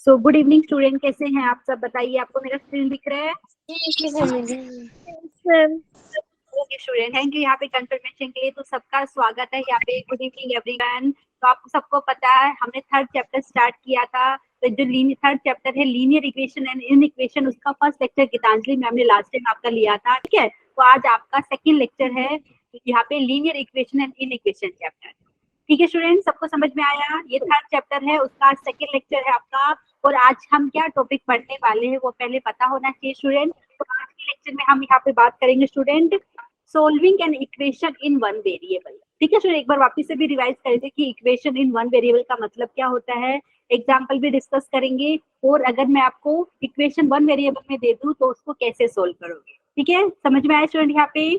So good evening student, कैसे हैं आप सब? बताइए, आपको मेरा स्क्रीन दिख रहा है? ओके स्टूडेंट, थैंक यू यहाँ पे कंफर्मेशन के लिए। तो सबका स्वागत है यहाँ पे। Good evening everyone. तो आपको सबको पता है हमने थर्ड चैप्टर स्टार्ट किया था। तो जो थर्ड चैप्टर है linear equation and in equation, उसका फर्स्ट लेक्चर गीतांजलि मैम ने लास्ट टाइम आपका लिया था, ठीक है। तो आज आपका सेकेंड लेक्चर है यहाँ पे linear equation and in equation chapter. ठीक है स्टूडेंट, सबको समझ में आया? ये थर्ड चैप्टर है, उसका आज सेकेंड लेक्चर है आपका। और आज हम क्या टॉपिक पढ़ने वाले हैं वो पहले पता होना चाहिए स्टूडेंट। तो आज के लेक्चर में हम यहाँ पे बात करेंगे student solving an equation in one variable. ठीक है स्टूडेंट, एक बार वापस से भी रिवाइज कर दें कि इक्वेशन इन वन वेरिएबल का मतलब क्या होता है। एग्जाम्पल भी डिस्कस करेंगे, और अगर मैं आपको इक्वेशन वन वेरिएबल में दे दूं तो उसको कैसे सोल्व करोगे। ठीक है, समझ में आया स्टूडेंट यहाँ पे?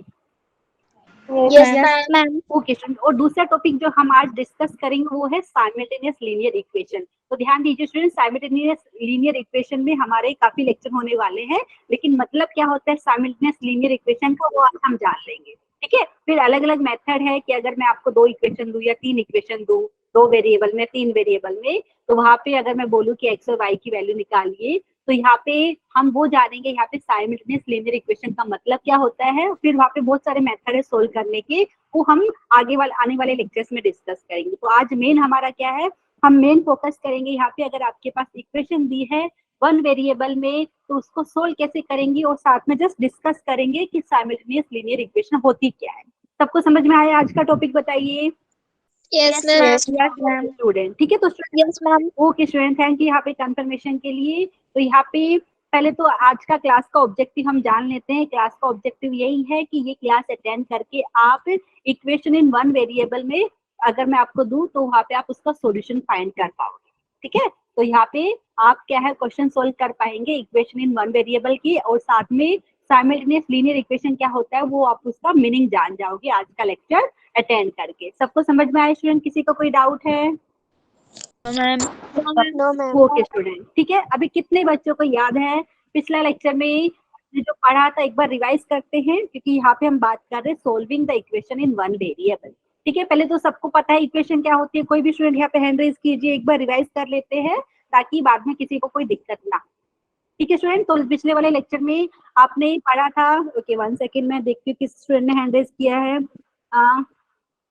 Yes ma'am. ओके स्टूडेंट, और दूसरा टॉपिक जो हम आज डिस्कस करेंगे वो है साइमल्टेनियस लीनियर इक्वेशन। तो ध्यान दीजिए स्टूडेंट, साइमल्टेनियस लीनियर इक्वेशन में हमारे काफी लेक्चर होने वाले हैं, लेकिन मतलब क्या होता है साइमल्टेनियस लीनियर इक्वेशन का वो आज हम जान लेंगे। ठीक है, फिर अलग अलग मेथड है कि अगर मैं आपको दो इक्वेशन दूं या तीन इक्वेशन दूं, दो वेरिएबल में तीन वेरिएबल में, तो वहां पे अगर मैं बोलूँ कि एक्स और वाई की वैल्यू निकालिए, तो यहाँ पे हम वो जानेंगे यहाँ पे साइमल्टेनियस लीनियर इक्वेशन का मतलब क्या होता है। फिर वहाँ पे बहुत सारे मेथड है सोल्व करने के, वो हम आने वाले लेक्चर्स में डिस्कस करेंगे। तो आज मेन हमारा क्या है, हम मेन फोकस करेंगे यहाँ पे अगर आपके पास इक्वेशन दी है वन वेरिएबल में तो उसको सोल्व कैसे करेंगे, और साथ में जस्ट डिस्कस करेंगे कि साइमल्टेनियस लीनियर इक्वेशन होती क्या है। सबको समझ में आया आज का टॉपिक? बताइए। Yes ma'am. स्टूडेंट ठीक है, तो yes ma'am. Okay student, thank you यहाँ पे कंफर्मेशन के लिए। तो यहाँ पे पहले तो आज का क्लास का ऑब्जेक्टिव हम जान लेते हैं। क्लास का ऑब्जेक्टिव यही है कि ये क्लास अटेंड करके आप इक्वेशन इन वन वेरिएबल में अगर मैं आपको दूं तो वहां पे आप उसका सॉल्यूशन फाइंड कर पाओगे। ठीक है, तो यहाँ पे आप क्या है क्वेश्चन सोल्व कर पाएंगे इक्वेशन इन वन वेरिएबल की, और साथ में साइमल्टेनियस लीनियर इक्वेशन क्या होता है वो आप उसका मीनिंग जान जाओगे आज का लेक्चर अटेंड करके। सबको समझ में आया स्टूडेंट? किसी को कोई डाउट है? No ma'am. ओके स्टूडेंट, ठीक है। अभी कितने बच्चों को याद है पिछला लेक्चर में जो पढ़ा था? एक बार रिवाइज करते हैं, क्योंकि यहाँ पे हम बात कर रहे हैं solving the equation in one variable. ठीक है, पहले तो सबको पता है इक्वेशन क्या होती है। कोई भी स्टूडेंट यहाँ पे हैंड रेज कीजिए, एक बार रिवाइज कर लेते हैं ताकि बाद में किसी को कोई दिक्कत ना। ठीक है स्टूडेंट, तो पिछले वाले लेक्चर में आपने पढ़ा था। ओके, वन सेकेंड मैं देखती हूँ किस स्टूडेंट ने हैंड रेज किया है।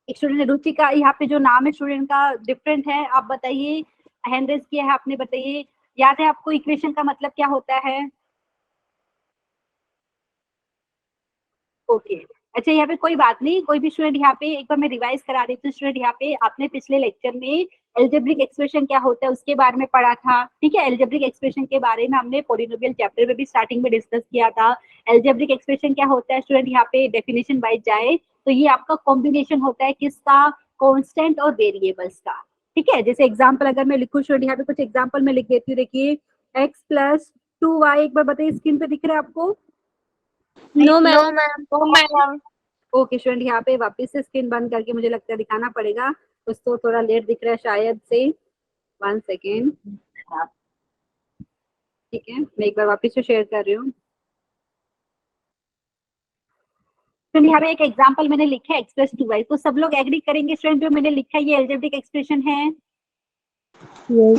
एक स्टूडेंट ने रुचि का, यहाँ पे जो नाम है स्टूडेंट का डिफरेंट है। आप बताइए, हैंड रेज किया है आपने, बताइए याद है आपको इक्वेशन का मतलब क्या होता है? ओके, अच्छा यहाँ पे कोई बात नहीं। कोई भी स्टूडेंट यहाँ पे एक बार मैं रिवाइज करा देती हूँ स्टूडेंट। यहाँ पे आपने पिछले लेक्चर में एल्जेब्रिक एक्सप्रेशन क्या होता है उसके बारे में पढ़ा था। ठीक है, एल्जेब्रिक एक्सप्रेशन के बारे में हमने पॉलिनोमियल चैप्टर में भी स्टार्टिंग में डिस्कस किया था। एल्जेब्रिक एक्सप्रेशन क्या होता है स्टूडेंट, यहाँ पे डेफिनेशन वाइज जाए तो ये आपका कॉम्बिनेशन होता है किसका? कॉन्स्टेंट और वेरिएबल्स का। ठीक है, जैसे एग्जाम्पल अगर मैं लिखूँ स्टूडेंट, यहाँ पे कुछ एग्जाम्पल मैं लिख देती हूँ। देखिए एक्स प्लस टू वाई, एक बार बताइए स्क्रीन पे दिख रहा है आपको? No ma'am. ओके स्टूडेंट, यहाँ पे वापस से स्क्रीन बंद करके मुझे लगता है दिखाना पड़ेगा, उसको थोड़ा लेट दिख रहा है शायद से। वन सेकेंड, ठीक है, मैं एक बार वापस से शेयर कर रही हूँ। तो यहाँ पे एक एग्जांपल मैंने लिखा है एक्स प्लस टू वाई, तो सब लोग एग्री करेंगे स्टूडेंट जो मैंने लिखा है ये एल्जेब्रिक एक्सप्रेशन है?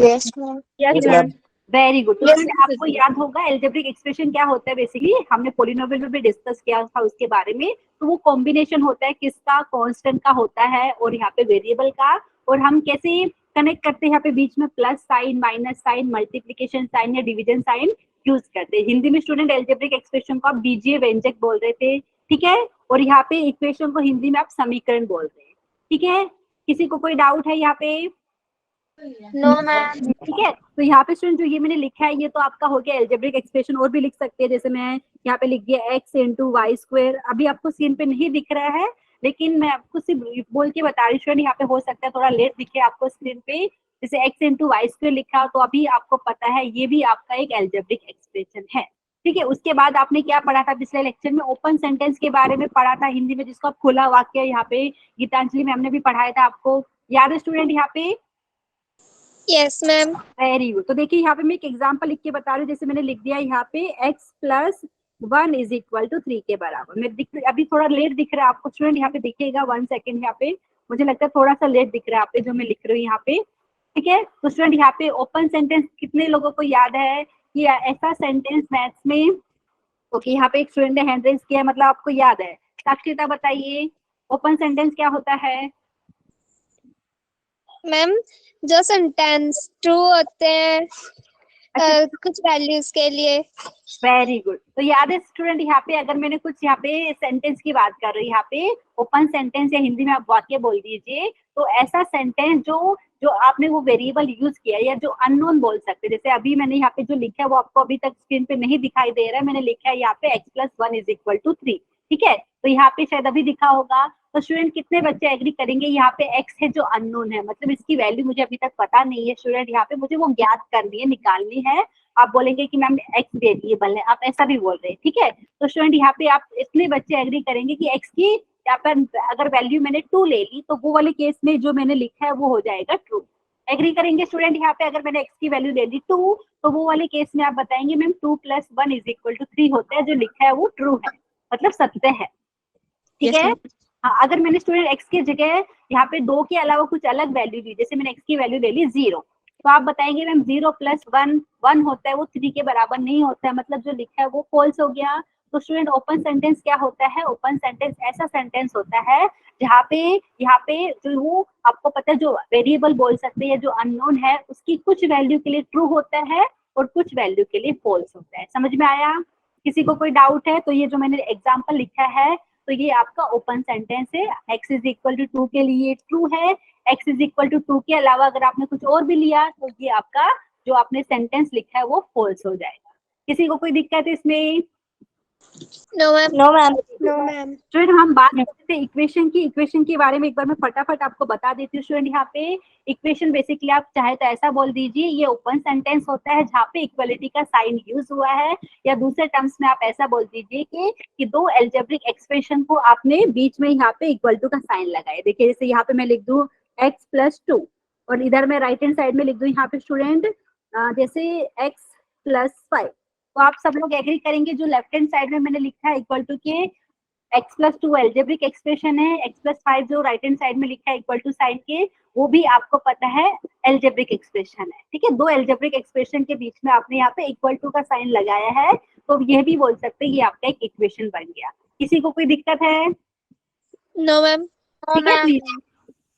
Yes ma'am. Very good. आपको याद होगा एल्जेब्रिक एक्सप्रेशन क्या होता है। बेसिकली हमने पॉलिनोमियल में भी डिस्कस किया था उसके बारे में। तो वो कॉम्बिनेशन होता है किसका? कांस्टेंट का होता है, और यहाँ पे वेरिएबल का। और हम कैसे कनेक्ट करते हैं यहाँ पे बीच में plus sign, minus sign, multiplication sign या डिवीजन साइन यूज करते हैं। हिंदी में स्टूडेंट एल्जेब्रिक एक्सप्रेशन को आप बीजीय व्यंजक बोल रहे थे। ठीक है, और यहाँ पे इक्वेशन को हिंदी में आप समीकरण बोल रहे हैं। ठीक है, किसी को कोई डाउट है यहाँ पे? No ma'am. ठीक है, तो यहाँ पे स्टूडेंट जो ये मैंने लिखा है ये तो आपका हो गया एल्जेब्रिक एक्सप्रेशन। और भी लिख सकते हैं, जैसे मैं यहाँ पे लिख दिया एक्स इंटू वाई स्क्वायर। अभी आपको स्क्रीन पे नहीं दिख रहा है, लेकिन मैं आपको सिर्फ बोल के बता रही हूँ। यहाँ पे हो सकता है थोड़ा लेट दिखे आपको स्क्रीन पे, जैसे एक्स इंटू वाई स्क्वायर लिखा, तो अभी आपको पता है ये भी आपका एक एल्जेब्रिक एक्सप्रेशन है। ठीक है, उसके बाद आपने क्या पढ़ा था पिछले लेक्चर में? ओपन सेंटेंस के बारे में पढ़ा था हिंदी में, जिसको आप खुला वाक्य यहाँ पे गीतांजलि मैम ने भी पढ़ाया था। आपको याद है स्टूडेंट यहाँ पे? Yes ma'am. Very good. तो देखिए यहाँ पे मैं एक एग्जांपल लिख के बता रही हूँ। जैसे मैंने लिख दिया यहाँ पे x plus one is equal to 3 के बराबर। मैं अभी थोड़ा लेट दिख रहा है आपको स्टूडेंट, यहाँ पे दिखेगा। वन सेकेंड, यहाँ पे मुझे लगता है थोड़ा सा लेट दिख रहा है आप पे जो मैं लिख रही हूँ यहाँ पे। ठीक है। तो स्टूडेंट यहाँ पे ओपन सेंटेंस कितने लोगों को याद है कि ऐसा सेंटेंस मैथ्स में, ओके यहाँ पे एक स्टूडेंट ने हैंड रेज किया, मतलब आपको याद है। साक्षिता बताइए ओपन सेंटेंस क्या होता है? मैम जो सेंटेंस ट्रू होते हैं अच्छा, कुछ वैल्यूज के लिए। Very good. तो याद है स्टूडेंट, यहाँ पे अगर मैंने कुछ यहाँ पे सेंटेंस की बात कर रही हूँ, यहाँ पे ओपन सेंटेंस या हिंदी में आप वाक्य बोल दीजिए, तो ऐसा सेंटेंस जो जो आपने वो वेरिएबल यूज किया या जो अननोन बोल सकते, जैसे अभी मैंने यहाँ पे जो लिखा है वो आपको अभी तक स्क्रीन पे नहीं दिखाई दे रहा है, मैंने लिखा है यहाँ पे x+1 = 3, ठीक है। तो यहाँ पे शायद अभी दिखा होगा। तो स्टूडेंट कितने बच्चे एग्री करेंगे यहाँ पे x है जो अननोन है, मतलब इसकी वैल्यू मुझे अभी तक पता नहीं है स्टूडेंट, यहाँ पे मुझे वो ज्ञात करनी है, निकालनी है। आप बोलेंगे कि मैम एक्स वेरिएबल है, आप ऐसा भी बोल रहे हैं, ठीक है। तो स्टूडेंट यहाँ पे आप इतने बच्चे एग्री करेंगे कि एक्स की यहाँ पर अगर वैल्यू मैंने 2 ले ली तो वो वाले केस में जो मैंने लिखा है वो हो जाएगा ट्रू। एग्री करेंगे स्टूडेंट यहाँ पे अगर मैंने एक्स की वैल्यू ले ली 2, तो वो वाले केस में आप बताएंगे मैम 2+1 = 3 होता है, जो लिखा है वो ट्रू है, मतलब सत्य है, ठीक है। हाँ, अगर मैंने स्टूडेंट एक्स की जगह यहाँ पे 2 के अलावा कुछ अलग वैल्यू ली, जैसे मैंने एक्स की वैल्यू ले ली 0, तो आप बताएंगे मैम 0+1 1 होता है, वो 3 के बराबर नहीं होता है, मतलब जो लिखा है वो फॉल्स हो गया। तो स्टूडेंट ओपन सेंटेंस क्या होता है? ओपन सेंटेंस ऐसा सेंटेंस होता है जहाँ पे यहाँ पे जो वो आपको पता है जो वेरिएबल बोल सकते हैं, जो अननोन है उसकी कुछ वैल्यू के लिए ट्रू होता है और कुछ वैल्यू के लिए फॉल्स होता है। समझ में आया? किसी को कोई डाउट है तो ये जो मैंने एग्जाम्पल लिखा है तो ये आपका ओपन सेंटेंस है। x = 2 के लिए ट्रू है, x = 2 के अलावा अगर आपने कुछ और भी लिया तो ये आपका जो आपने सेंटेंस लिखा है वो फॉल्स हो जाएगा। किसी को कोई दिक्कत है इसमें? No ma'am. No ma'am. No ma'am. Student हम बात करते थे इक्वेशन की, इक्वेशन के बारे में एक बार मैं फटाफट आपको बता देती हूँ स्टूडेंट। यहाँ पे इक्वेशन बेसिकली आप चाहे तो ऐसा बोल दीजिए, ये ओपन सेंटेंस होता है जहाँ पे इक्वलिटी का साइन यूज हुआ है, या दूसरे टर्म्स में आप ऐसा बोल दीजिए कि दो एल्जेब्रिक एक्सप्रेशन को आपने बीच में यहाँ पे इक्वल टू का साइन लगाया। देखिए जैसे यहाँ पे मैं लिख दूँ x+2 और इधर मैं राइट हैंड साइड में लिख दूँ यहाँ पे स्टूडेंट जैसे x+5, तो आप सब लोग एग्री करेंगे जो लेफ्ट हैंड साइड में मैंने लिखा है इक्वल टू के x+2 एल्जेब्रिक एक्सप्रेशन है, x+5 जो राइट हैंड साइड में लिखा है इक्वल टू साइन के, वो भी आपको पता है एल्जेब्रिक एक्सप्रेशन है, ठीक है। दो एल्जेब्रिक एक्सप्रेशन के बीच में आपने यहाँ पे इक्वल टू का साइन लगाया है, तो ये भी बोल सकते हैं ये आपका एक इक्वेशन बन गया। किसी को कोई दिक्कत है? No ma'am. ठीक है,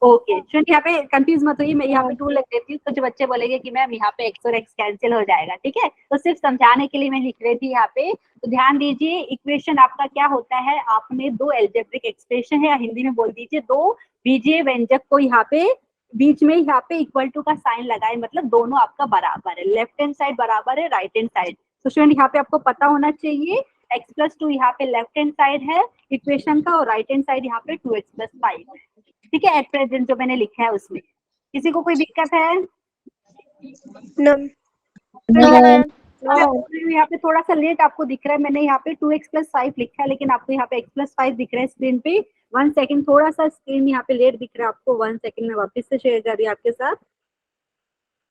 ओके स्टूडेंट यहाँ पे कंफ्यूज मत होइए, मैं यहाँ पे 2 लग देती हूँ, कुछ बच्चे बोलेंगे कि मैम यहाँ पे x और x कैंसिल हो जाएगा, ठीक है। तो सिर्फ समझाने के लिए मैं लिख रही थी यहाँ पे। तो ध्यान दीजिए इक्वेशन आपका क्या होता है, आपने दो एल्जेब्रिक एक्सप्रेशन है या हिंदी में बोल दीजिए दो बीजीय व्यंजक को यहाँ पे बीच में यहाँ पे इक्वल टू का साइन लगाए, मतलब दोनों आपका बराबर है, लेफ्ट हैंड साइड बराबर है राइट हैंड साइड। तो स्टूडेंट यहाँ पे आपको पता होना चाहिए x+2 यहाँ पे लेफ्ट हैंड साइड है इक्वेशन का और राइट हैंड साइड यहाँ पे 2x+5 है, ठीक है। एट प्रेजेंट जो मैंने लिखा है उसमें किसी को कोई दिक्कत है? नो। यहाँ पे थोड़ा सा लेट आपको दिख रहा है, मैंने यहाँ पे 2x+5 लिखा है लेकिन आपको यहाँ पे x+5 दिख रहा है स्क्रीन पे। 1 सेकंड, थोड़ा सा स्क्रीन यहाँ पे लेट दिख रहा है आपको, 1 सेकंड में वापस से शेयर कर रही है आपके साथ,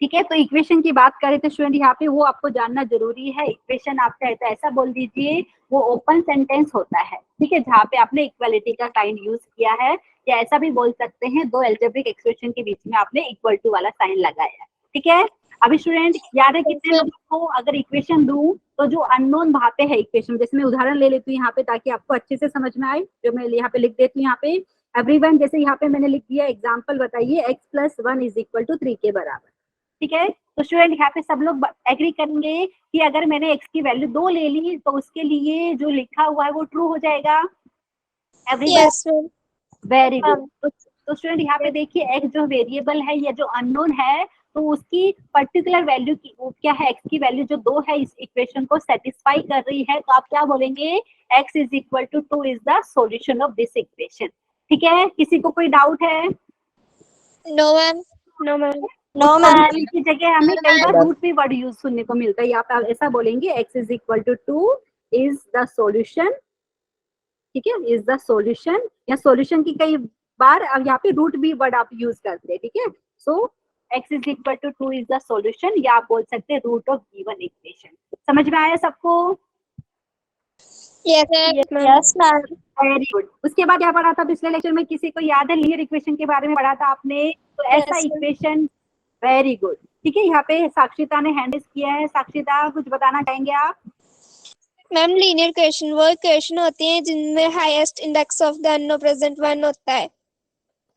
ठीक है। तो इक्वेशन की बात करें तो स्टूडेंट यहाँ पे वो आपको जानना जरूरी है। इक्वेशन आप चाहे तो ऐसा बोल दीजिए वो ओपन सेंटेंस होता है, ठीक है, जहाँ पे आपने इक्वलिटी का साइन यूज किया है, या ऐसा भी बोल सकते हैं दो एल्जेब्रिक एक्सप्रेशन के बीच में आपने इक्वल टू वाला साइन लगाया है, ठीक है। अभी स्टूडेंट याद है कितने लोगों को अगर इक्वेशन दूं तो जो अननोन भाते हैं इक्वेशन, जैसे मैं उदाहरण ले लेती हूँ यहाँ पे ताकि आपको अच्छे से समझ में आए, जो मैं यहाँ पे लिख देती हूँ यहाँ पे एवरीवन, जैसे यहाँ पे मैंने लिख दिया एग्जाम्पल बताइए x+1 = 3 के बराबर, ठीक है। तो स्टूडेंट यहाँ पे सब लोग एग्री करेंगे कि अगर मैंने x की वैल्यू 2 ले ली तो उसके लिए जो लिखा हुआ है वो ट्रू हो जाएगा। Everyone very good. तो स्टूडेंट यहाँ पे देखिए x जो वेरिएबल है या जो अननोन है, तो उसकी पर्टिकुलर वैल्यू की वो क्या है, x की वैल्यू जो 2 है इस इक्वेशन को सेटिस्फाई कर रही है, तो आप क्या बोलेंगे x = 2 is the solution of this equation, ठीक है। किसी को कोई डाउट है? No ma'am. No ma'am. No ma'am की जगह हमें कई बार रूट भी वर्ड यूज सुनने को मिलता है, यहाँ पे आप ऐसा बोलेंगे x = 2 इज द सॉल्यूशन, ठीक है, इज द सॉल्यूशन, या सॉल्यूशन की कई बार अब यहाँ पे रूट भी वर्ड आप यूज करते हैं, ठीक है। सो x = 2 इज द सॉल्यूशन, या आप बोल सकते हैं रूट ऑफ गिवन इक्वेशन। समझ में आया सबको? Yes ma'am. Very good. उसके बाद क्या पढ़ा था पिछले लेक्चर में, किसी को याद है लीनियर इक्वेशन के बारे में पढ़ा था आपने? तो ऐसा इक्वेशन वेरी गुड। ठीक है, यहाँ पे साक्षिता ने हैंड रेज किया है। साक्षिता कुछ बताना चाहेंगे आप? मैम लीनियर इक्वेशन वो इक्वेशन होती है जिनमें highest index of the unknown present one होता है।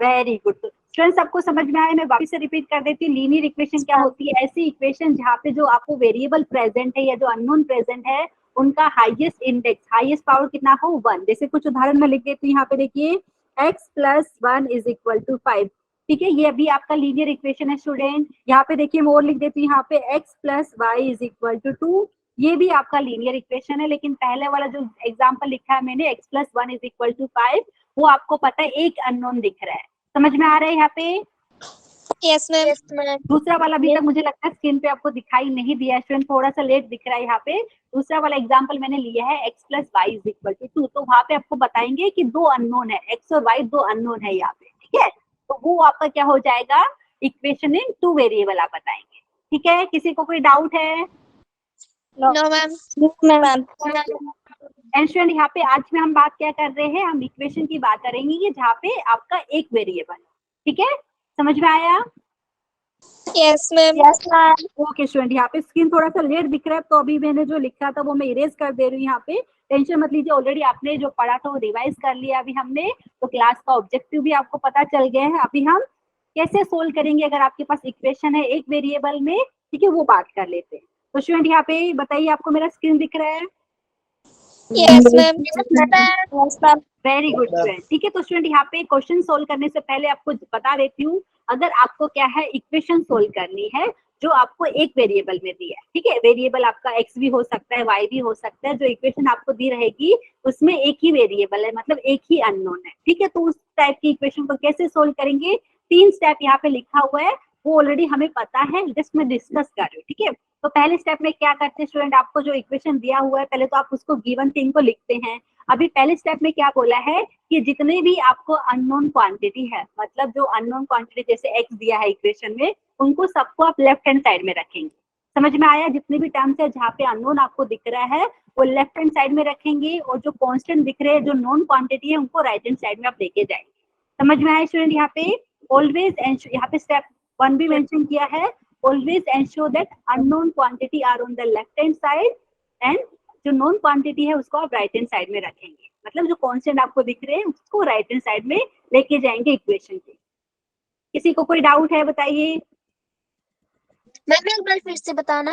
Very good. स्टूडेंट्स सबको समझ में आया? मैं वापस से रिपीट कर देती हूँ। लीनियर इक्वेशन क्या होती है? ऐसी इक्वेशन जहाँ पे जो आपको वेरिएबल प्रेजेंट है या जो अननोन प्रेजेंट है उनका हाईएस्ट इंडेक्स, हाईएस्ट पावर कितना हो, 1। जैसे कुछ उदाहरण में लिख देती हूँ यहाँ पे, देखिए x + 1 = 5। ठीक है, ये अभी आपका लीनियर इक्वेशन है स्टूडेंट। यहाँ पे देखिए मैं और लिख देती हूँ यहाँ पे x + y = 2। ये भी आपका लीनियर इक्वेशन है, लेकिन पहले वाला जो एग्जाम्पल लिखा है मैंने x + 1 = 5, वो आपको पता है एक अननोन दिख रहा है। समझ में आ रहा है यहाँ पे? Yes ma'am. दूसरा वाला अभी तक मुझे लगता है स्क्रीन पे आपको दिखाई नहीं दिया स्टूडेंट, थोड़ा सा लेट दिख रहा है यहाँ पे। दूसरा वाला एग्जांपल मैंने लिया है x + y = 2, तो वहां पे आपको बताएंगे कि दो अननोन है, x और y दो अननोन है यहाँ पे। ठीक है, तो वो आपका क्या हो जाएगा, इक्वेशन इन 2 वेरिएबल आप बताएंगे। ठीक है, किसी को कोई डाउट है? No ma'am. एंड स्टूडेंट यहाँ पे आज में हम बात क्या कर रहे हैं, हम इक्वेशन की बात करेंगे कि जहाँ पे आपका एक वेरिएबल। ठीक है, समझ में आया? Yes ma'am. ओके स्टूडेंट, यहाँ पे स्क्रीन थोड़ा सा लेट दिख रहा है, तो अभी मैंने जो लिखा था वो मैं इरेज कर दे रही हूँ यहाँ पे। टेंशन मत लीजिए, ऑलरेडी आपने जो पढ़ा था वो रिवाइज कर लिया अभी हमने, तो क्लास का ऑब्जेक्टिव भी आपको पता चल गया है। अभी हम कैसे सोल्व करेंगे अगर आपके पास इक्वेशन है एक वेरिएबल में, ठीक है, वो बात कर लेते हैं। तो स्टूडेंट यहाँ पे बताइए, आपको मेरा स्क्रीन दिख रहा है? Yes ma'am. Very good student. ठीक है, तो स्टूडेंट यहाँ पे क्वेश्चन सोल्व करने से पहले आपको बता देती हूँ, अगर आपको क्या है इक्वेशन सोल्व करनी है जो आपको एक वेरिएबल में दी है, ठीक है, वेरिएबल आपका x भी हो सकता है, y भी हो सकता है, जो इक्वेशन आपको दी रहेगी उसमें एक ही वेरिएबल है, मतलब एक ही अननोन है। ठीक है, तो उस टाइप की इक्वेशन को कैसे सोल्व करेंगे, 3 स्टेप यहाँ पे लिखा हुआ है, वो ऑलरेडी हमें पता है, जस्ट मैं डिस्कस कर रही हूँ। ठीक है, तो पहले स्टेप में क्या करते हैं स्टूडेंट, आपको जो इक्वेशन दिया हुआ है पहले तो आप उसको गिवन थिंग को लिखते हैं। अभी पहले स्टेप में क्या बोला है कि जितने भी आपको अननोन क्वांटिटी है, मतलब जो अननोन क्वांटिटी जैसे x दिया है इक्वेशन में, उनको सबको आप लेफ्ट हैंड साइड में रखेंगे। समझ में आया? जितने भी टर्म्स है जहाँ पे अननोन आपको दिख रहा है वो लेफ्ट हैंड साइड में रखेंगे, और जो कांस्टेंट दिख रहे हैं जो नॉन क्वांटिटी है उनको राइट हैंड साइड में आप लेके जाएंगे। समझ में आया स्टूडेंट? यहाँ पे ऑलवेज एंश्योर, यहाँ पे स्टेप 1 भी मेंशन किया है, always ensure that unknown quantity are on the left hand side and जो नॉन क्वांटिटी है उसको आप राइट हैंड साइड में रखेंगे। मतलब जो कांस्टेंट आपको दिख रहे हैं उसको राइट हैंड साइड में लेके जाएंगे इक्वेशन के। किसी को कोई डाउट है बताइए? मैम एक बार फिर से बताना।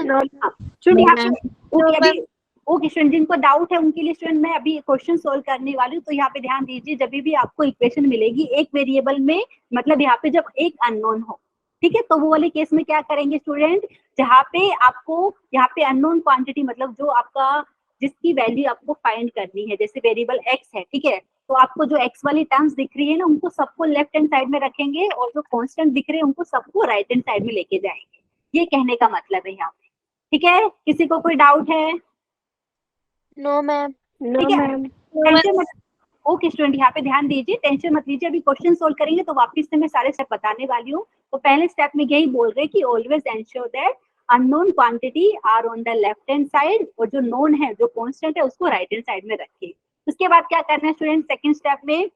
ओके स्टूडेंट, जिनको डाउट है उनके लिए स्टूडेंट मैं अभी क्वेश्चन सोल्व करने वाली हूँ, तो यहाँ पे ध्यान दीजिए, जब भी आपको इक्वेशन मिलेगी एक वेरिएबल में, मतलब यहाँ पे जब एक अननोन हो, ठीक है, तो वो वाले केस में क्या करेंगे स्टूडेंट, जहाँ पे आपको यहाँ पे अननोन क्वांटिटी मतलब जो आपका जिसकी वैल्यू आपको फाइंड करनी है, जैसे वेरिएबल x है, ठीक है, तो आपको जो x वाली टर्म्स दिख रही है ना उनको सबको लेफ्ट हैंड साइड में रखेंगे, और जो कांस्टेंट दिख रहे हैं उनको सबको राइट हैंड साइड में लेके जाएंगे। ये कहने का मतलब है यहाँ पे। ठीक है, किसी को कोई डाउट है? No ma'am. ठीक है, टेंशन मत। ओके स्टूडेंट, यहाँ पे ध्यान दीजिए, टेंशन मत लीजिए, अभी क्वेश्चन सोल्व करेंगे तो वापस से मैं सारे स्टेप बताने वाली हूँ। तो पहले स्टेप में यही बोल रहे कि always ensure that unknown quantity are on the left hand side, और जो नोन है जो कांस्टेंट है उसको राइट हैंड साइड में रखिए। उसके बाद क्या करना है स्टूडेंट, सेकंड स्टेप में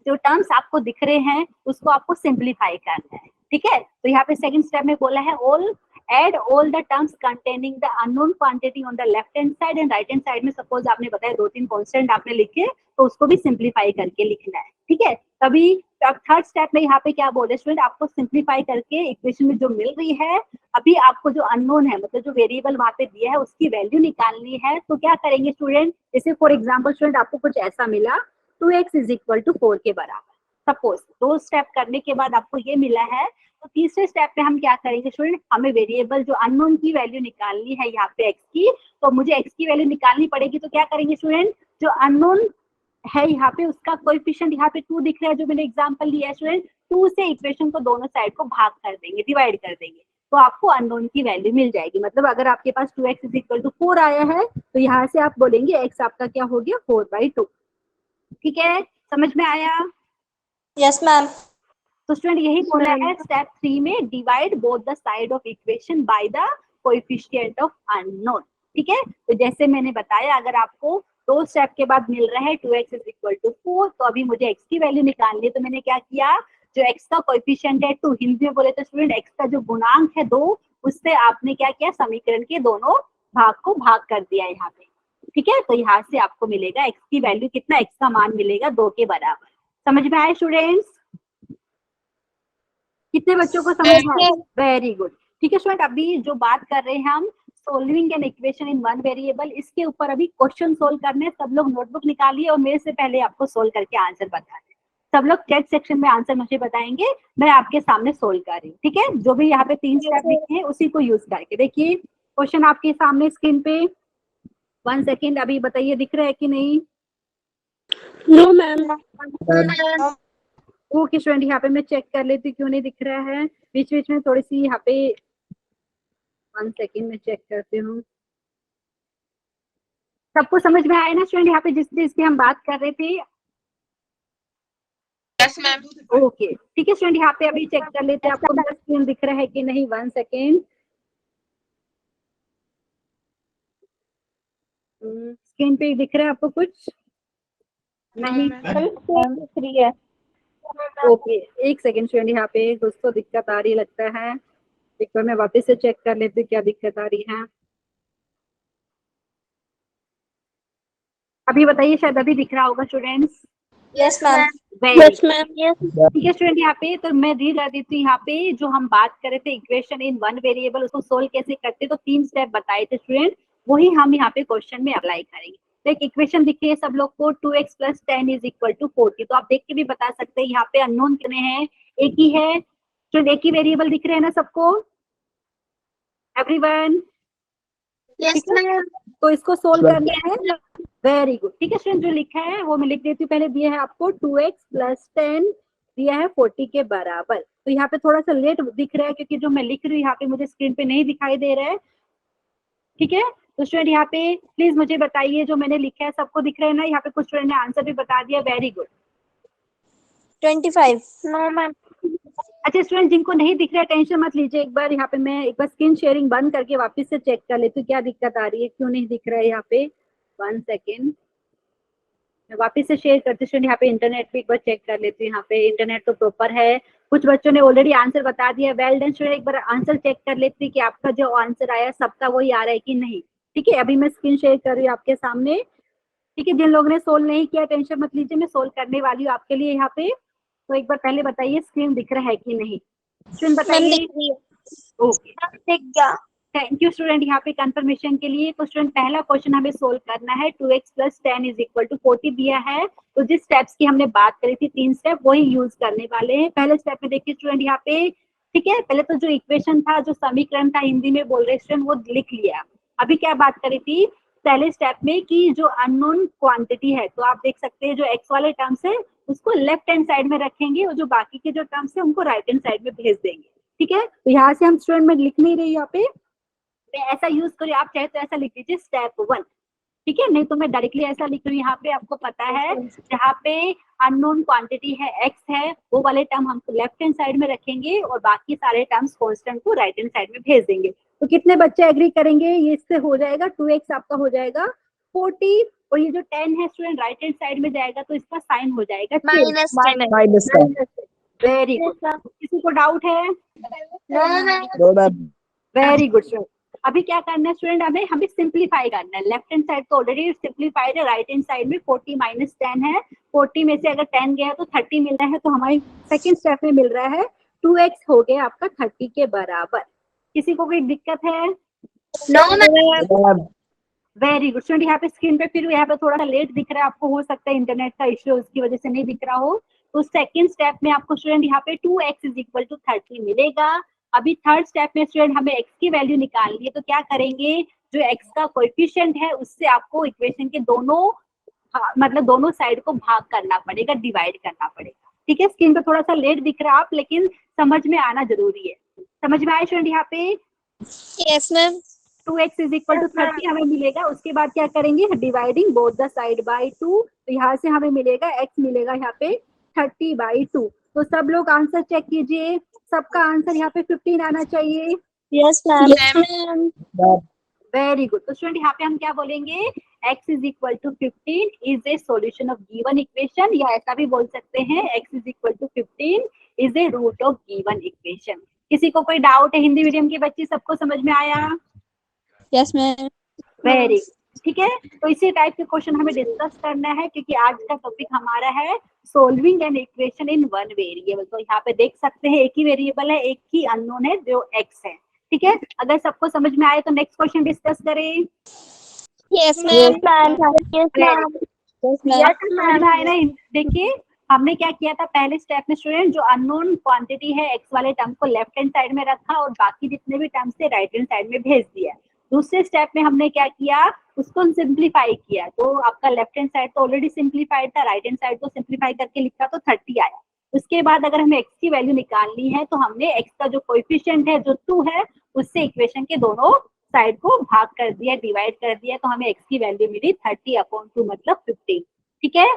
जो टर्म्स आपको दिख रहे हैं उसको आपको सिंप्लीफाई करना है। ठीक है, तो यहाँ पे सेकंड स्टेप में बोला है all add all the terms containing the unknown quantity on the left hand side and right hand side में सपोज आपने बताया 2-3 कांस्टेंट आपने लिखे, तो उसको भी सिंप्लीफाई करके लिखना है। ठीक है, तभी थर्ड स्टेप में यहाँ पे क्या बोले स्टूडेंट, आपको सिंप्लीफाई करके इक्वेशन में जो मिल रही है, अभी आपको जो अननोन है मतलब जो वेरिएबल वहां पे दिया है उसकी वैल्यू निकालनी है। तो क्या करेंगे स्टूडेंट, जैसे फॉर एग्जाम्पल स्टूडेंट आपको कुछ ऐसा मिला 2x = 4 के बराबर, सपोज 2 स्टेप करने के बाद आपको ये मिला है, तो तीसरे स्टेप पे हम क्या करेंगे स्टूडेंट, हमें वेरिएबल जो अननोन की वैल्यू निकालनी है यहाँ पे x की, तो मुझे x की वैल्यू निकालनी पड़ेगी। तो क्या करेंगे स्टूडेंट, जो अननोन है यहाँ पे उसका कोएफिशिएंट यहाँ पे 2 दिख रहा है जो मैंने एग्जांपल लिया है स्टूडेंट, 2 से इक्वेशन को दोनों साइड को भाग कर देंगे, डिवाइड कर देंगे, तो आपको अननोन की वैल्यू मिल जाएगी। मतलब अगर आपके पास 2x = 4 आया है तो यहाँ से आप बोलेंगे x आपका क्या हो गया 4/2। ठीक है, समझ में आया? Yes ma'am. तो स्टूडेंट यही बोला है स्टेप 3 में, divide both the side of equation by the coefficient of unknown. ठीक है, तो जैसे मैंने बताया अगर आपको 2 स्टेप के बाद मिल रहा है 2x = 4, तो अभी मुझे x की वैल्यू निकालनी है, तो मैंने क्या किया, जो x का कोएफिशिएंट है 2, हिंदी में बोले तो स्टूडेंट x का जो गुणांक है 2, उससे आपने क्या किया, समीकरण के दोनों भाग को भाग कर दिया यहाँ पे, ठीक है। तो यहाँ से आपको मिलेगा x की वैल्यू कितना, x का मान मिलेगा 2 के बराबर। समझ में आए स्टूडेंट्स? कितने बच्चों को समझ में आया? Very good. ठीक है स्टूडेंट, अभी जो बात कर रहे हैं हम solving an equation in one variable, इसके ऊपर अभी क्वेश्चन सोल्व करने। सब लोग नोटबुक निकालिए और मेरे से पहले आपको सोल्व करके आंसर बता दें। सब लोग चैट सेक्शन में आंसर मुझे बताएंगे, मैं आपके सामने सोल्व कर रही हूँ, ठीक है। जो भी यहाँ पे 3 स्टेप लिखे हैं उसी को यूज करके देखिए क्वेश्चन आपके सामने स्क्रीन पे। 1 सेकेंड, अभी बताइए दिख रहा है कि नहीं? No ma'am. ओके स्टूडेंट, यहाँ पे मैं चेक कर लेती हूँ क्यों नहीं दिख रहा है। बीच बीच में थोड़ी सी यहाँ पे 1 सेकेंड में चेक करती हूँ। सबको समझ में आया ना स्टूडेंट यहाँ पे जिस चीज की हम बात कर रहे थे? Yes ma'am. ओके ठीक है स्टूडेंट, यहाँ पे अभी चेक कर लेते हैं आपको मेरा स्क्रीन दिख रहा है कि नहीं। 1 सेकेंड, स्क्रीन पे दिख रहा है आपको कुछ? नहीं फ्री है। ओके 1 सेकेंड स्टूडेंट, यहाँ पे कुछ तो दिक्कत आ रही लगता है। एक बार मैं वापस से चेक कर लेती हूँ क्या दिक्कत आ रही है। अभी बताइए, शायद अभी दिख रहा होगा students. Yes ma'am. Yes ma'am. ठीक है स्टूडेंट, यहाँ पे तो मैं रीड कर देती हूँ। यहाँ पे जो हम बात कर रहे थे इक्वेशन इन वन वेरिएबल, उसको सोल्व कैसे करते, तो 3 स्टेप बताए थे स्टूडेंट, वही हम यहाँ पे क्वेश्चन में अप्लाई करेंगे। तो एक इक्वेशन दिखी है सब लोग को, 2x + 10 = 40। तो आप देख के भी बता सकते हैं यहाँ पे अननोन कितने हैं, एक ही है स्टूडेंट, एक ही वेरिएबल दिख रहे हैं ना सबको, एवरीवन? Yes ma'am. तो इसको सोल्व करना है। वेरी गुड, ठीक है स्टूडेंट, जो लिखा है वो मैं लिख देती हूँ। पहले दिया है आपको 2x + 10 दिया है 40 के बराबर। तो यहाँ पे थोड़ा सा लेट दिख रहा है क्योंकि जो मैं लिख रही हूँ यहाँ पे मुझे स्क्रीन पे नहीं दिखाई दे रहा है, ठीक है। तो स्टूडेंट यहाँ पे प्लीज मुझे बताइए जो मैंने लिखा है सबको दिख रहा है ना? यहाँ पे कुछ स्टूडेंट ने आंसर भी बता दिया, वेरी गुड। 25। No ma'am. अच्छा स्टूडेंट, जिनको नहीं दिख रहा है टेंशन मत लीजिए, एक बार यहाँ पे मैं एक बार स्क्रीन शेयरिंग बंद करके वापस से चेक कर लेती हूँ क्या दिक्कत आ रही है, क्यों नहीं दिख रहा है यहाँ पे। 1 सेकेंड, मैं वापस से शेयर करती हूँ। यहाँ पे इंटरनेट भी एक बार चेक कर लेती हूँ। यहाँ पे इंटरनेट तो प्रॉपर है, कुछ बच्चों ने ऑलरेडी आंसर बता दिया, वेल डन स्टूडेंट। एक बार आंसर चेक कर लेती कि आपका जो आंसर आया सबका वही आ रहा है कि नहीं, ठीक है। अभी मैं स्क्रीन शेयर कर रही हूँ आपके सामने, ठीक है। जिन लोगों ने सोल्व नहीं किया टेंशन मत लीजिए, मैं सोल्व करने वाली हूँ आपके लिए यहाँ पे। तो एक बार पहले बताइए स्क्रीन दिख रहा है कि नहीं, स्क्रीन बताइए। ओके दिख गया। थैंक यू स्टूडेंट यहाँ पे कंफर्मेशन के लिए। तो स्टूडेंट पहला क्वेश्चन हमें सोल्व करना है, 2x + 10 = 40 दिया है। तो जिस स्टेप्स की हमने बात करी थी 3 स्टेप, वही यूज करने वाले हैं। पहले स्टेप में देखिए स्टूडेंट यहाँ पे, ठीक है। पहले तो जो इक्वेशन था, जो समीकरण था, हिंदी में बोल रहे स्टूडेंट, वो लिख लिया। अभी क्या बात करी थी पहले स्टेप में कि जो अननोन क्वांटिटी है, तो आप देख सकते हैं जो x वाले टर्म्स है उसको लेफ्ट हैंड साइड में रखेंगे और जो बाकी के जो टर्म्स है उनको राइट हैंड साइड में भेज देंगे, ठीक है। तो यहाँ से हम स्टूडेंट में लिख नहीं रही यहाँ पे, मैं ऐसा यूज करिए, आप चाहे तो ऐसा लिख लीजिए स्टेप 1, ठीक है। नहीं तो मैं डायरेक्टली ऐसा लिख रही हूँ। यहाँ पे आपको पता है जहाँ पे अननोन क्वांटिटी है x है, वो वाले टर्म हम लेफ्ट हैंड साइड में रखेंगे और बाकी सारे टर्म्स कांस्टेंट को राइट हैंड साइड में भेज देंगे। तो कितने बच्चे एग्री करेंगे? ये इससे हो जाएगा 2x आपका हो जाएगा 40 और ये जो 10 है स्टूडेंट राइट हैंड साइड में जाएगा तो इसका साइन हो जाएगा -10। Very good. किसी को डाउट है? No ma'am. Very good student. अभी क्या करना है स्टूडेंट, हमें सिंपलीफाई करना है। लेफ्ट हैंड साइड तो ऑलरेडी सिंपलीफाइड है, राइट हैंड साइड में 40 - 10 है। 40 में से अगर 10 गया तो 30 मिल रहा है, तो हमारी सेकंड स्टेप में मिल रहा है 2x हो गया आपका 30 के बराबर। किसी को कोई दिक्कत है? No ma'am. Very good student. यहाँ पे स्क्रीन पे फिर यहाँ पे थोड़ा सा लेट दिख रहा है आपको, हो सकता है इंटरनेट का इश्यू उसकी वजह से नहीं दिख रहा हो। तो सेकंड स्टेप में आपको स्टूडेंट यहाँ पे 2x = 30 मिलेगा। अभी थर्ड स्टेप में स्टूडेंट हमें x की वैल्यू निकालनी है, तो क्या करेंगे, जो x का कोएफिशिएंट है उससे आपको इक्वेशन के दोनों मतलब दोनों साइड को भाग करना पड़ेगा, डिवाइड करना पड़ेगा, ठीक है। स्क्रीन पे थोड़ा सा लेट दिख रहा है आप, लेकिन समझ में आना जरूरी है। समझ में आए स्टूडेंट यहाँ पे? Yes ma'am. 2x = 30 हमें मिलेगा। उसके बाद क्या करेंगे, dividing both the side by 2। तो यहाँ से हमें मिलेगा x मिलेगा यहाँ पे 30/2। तो सब लोग आंसर चेक कीजिए, सबका आंसर यहाँ पे 15 आना चाहिए। Yes ma'am. Very good. तो स्टूडेंट यहाँ पे हम क्या बोलेंगे, x = 15 is a solution of given equation, या ऐसा भी बोल सकते हैं x = 15 is a root of given equation. किसी को कोई डाउट है? हिंदी मीडियम की बच्ची सबको समझ में आया? Yes ma'am. वेरी ठीक है। तो इसी टाइप के क्वेश्चन हमें डिस्कस करना है, क्योंकि आज का टॉपिक हमारा है solving an equation in one variable. तो यहाँ पे देख सकते हैं एक ही वेरिएबल है, एक ही अननोन है जो x है। ठीक है, अगर सबको समझ में आए तो नेक्स्ट क्वेश्चन डिस्कस करें। Yes, ma'am. समझ में आए ना? देखिए हमने क्या किया था पहले स्टेप में स्टूडेंट, जो अननोन क्वांटिटी है x वाले टर्म को लेफ्ट हैंड साइड में रखा और बाकी जितने भी टर्म्स थे राइट हैंड साइड में भेज दिया। दूसरे स्टेप में हमने क्या किया, उसको सिंप्लीफाई किया। तो आपका लेफ्ट हैंड साइड तो ऑलरेडी सिंप्लीफाइड था, राइट हैंड साइड को सिंप्लीफाई करके लिखा तो 30 आया। उसके बाद अगर हमें x की वैल्यू निकालनी है तो हमने x का जो कोएफिशिएंट है जो 2 है उससे इक्वेशन के दोनों साइड को भाग कर दिया, डिवाइड कर दिया, तो हमें x की वैल्यू मिली 30/2 मतलब 15। ठीक है,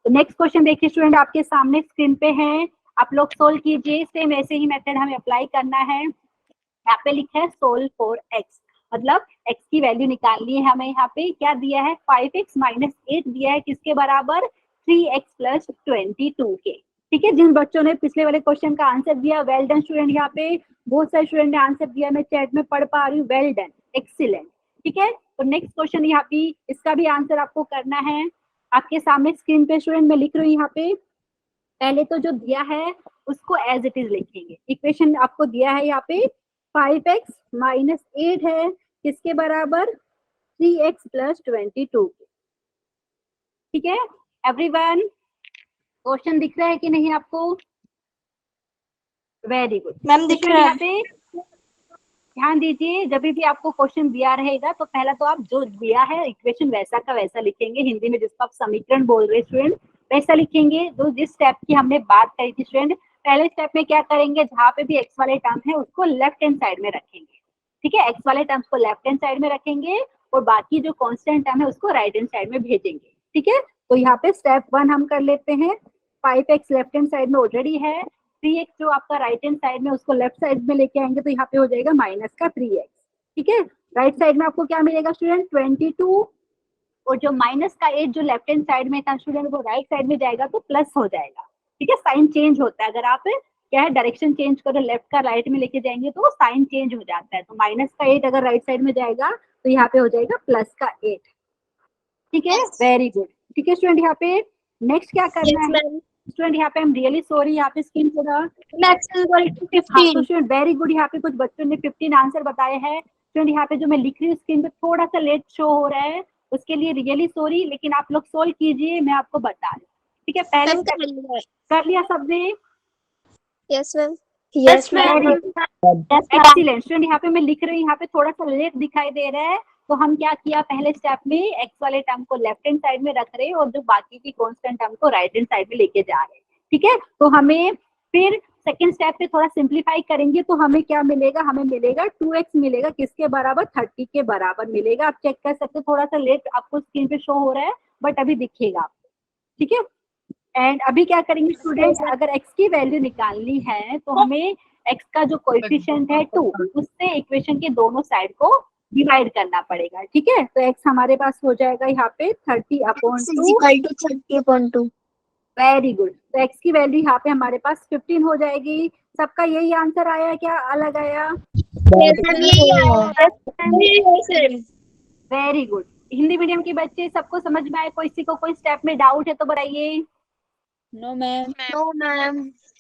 तो नेक्स्ट क्वेश्चन देखिए स्टूडेंट, आपके सामने स्क्रीन पे है, आप लोग सोल्व कीजिए। सेम ऐसे ही मेथड हमें अप्लाई करना है। यहाँ पे लिखा है सोल्व फॉर x, मतलब x की वैल्यू निकालनी है हमें। यहाँ पे क्या दिया है, 5x - 8 दिया है, किसके बराबर, 3x + 22 के। ठीक है, जिन बच्चों ने पिछले वाले क्वेश्चन का आंसर दिया वेल डन स्टूडेंट। यहाँ पे बहुत सारे स्टूडेंट ने आंसर दिया, मैं चैट में पढ़ पा रही हूँ, वेल डन, एक्सीलेंट। ठीक है, तो नेक्स्ट क्वेश्चन यहाँ पे इसका भी आंसर आपको करना है। आपके सामने स्क्रीन पे स्टूडेंट मैं लिख रही हूँ यहाँ पे। पहले तो जो दिया है उसको एज इट इज लिखेंगे। इक्वेशन आपको दिया है यहाँ पे 5x - 8 है, किसके बराबर, 3x + 22 के। ठीक है एवरीवन, क्वेश्चन दिख रहा है कि नहीं आपको? वेरी गुड मैम दिख रहा है। यहाँ पे ध्यान दीजिए, जब भी आपको क्वेश्चन दिया रहेगा तो पहला तो आप जो दिया है इक्वेशन वैसा का वैसा लिखेंगे, हिंदी में जिसको आप समीकरण बोल रहे स्टूडेंट वैसा लिखेंगे। तो जिस स्टेप की हमने बात करी थी स्टूडेंट, पहले स्टेप में क्या करेंगे, जहाँ पे भी एक्स वाले टर्म है उसको लेफ्ट हैंड साइड में रखेंगे। ठीक है, एक्स वाले टर्म्स को लेफ्ट हैंड साइड में रखेंगे और बाकी जो कांस्टेंट टर्म है उसको राइट हैंड साइड में भेजेंगे। ठीक है, तो यहाँ पे स्टेप 1 हम कर लेते हैं। 5x लेफ्ट हैंड साइड में ऑलरेडी है, 3x जो आपका राइट हैंड साइड में उसको लेफ्ट साइड में लेके आएंगे तो यहाँ पे हो जाएगा -3x। ठीक है, राइट साइड में आपको क्या मिलेगा स्टूडेंट, 22, और जो -8 जो लेफ्ट हैंड साइड में था स्टूडेंट वो राइट साइड में जाएगा तो प्लस हो जाएगा। ठीक है, साइन चेंज होता है, अगर आप क्या है डायरेक्शन चेंज करो, लेफ्ट का राइट में लेके जाएंगे तो साइन चेंज हो जाता है। तो -8 अगर राइट साइड में जाएगा तो यहाँ पे हो जाएगा +8। ठीक है, वेरी गुड। ठीक है स्टूडेंट, यहाँ पे नेक्स्ट क्या करना है स्टूडेंट, यहाँ पे हम रियली सॉरी, यहाँ पे स्क्रीन पर स्टूडेंट वेरी गुड। यहाँ पे कुछ बच्चों ने 15 आंसर बताए हैं स्टूडेंट। यहाँ पे जो मैं लिख रही हूँ स्क्रीन पे थोड़ा सा लेट शो हो रहा है, उसके लिए रियली सॉरी, लेकिन आप लोग सोल्व कीजिए, मैं आपको बता रही हूँ। ठीक है, पहले कर लिया सबने? Yes, ma'am. Yes ma'am. Excellent student, यहाँ पे मैं लिख रही हूँ, यहाँ पे थोड़ा सा लेट दिखाई दे रहा है। तो हम क्या किया, पहले स्टेप में एक्स वाले टर्म को लेफ्ट हैंड साइड में रख रहे हैं और जो बाकी की कांस्टेंट टर्म को राइट हैंड साइड में लेके जा रहे हैं। ठीक है, तो हमें फिर सेकंड स्टेप पे थोड़ा सिंप्लीफाई करेंगे तो हमें क्या मिलेगा, हमें मिलेगा 2x मिलेगा, किसके बराबर, 30 के बराबर मिलेगा। आप चेक कर सकते हो, थोड़ा सा लेट आपको स्क्रीन पे शो हो रहा है बट अभी दिखेगा आपको। ठीक है, एंड अभी क्या करेंगे स्टूडेंट, अगर x की वैल्यू निकालनी है तो हमें x का जो कोएफिशिएंट है 2 उससे इक्वेशन के दोनों साइड को डिवाइड करना पड़ेगा। ठीक है, तो x हमारे पास हो जाएगा यहाँ पे 30/2। वेरी गुड, तो x की वैल्यू यहाँ पे हमारे पास 15 हो जाएगी। सबका यही आंसर आया क्या अलग आया? Very good. हिंदी मीडियम के बच्चे सबको समझ में आए? किसी को कोई स्टेप में डाउट है तो बताइए। No ma'am.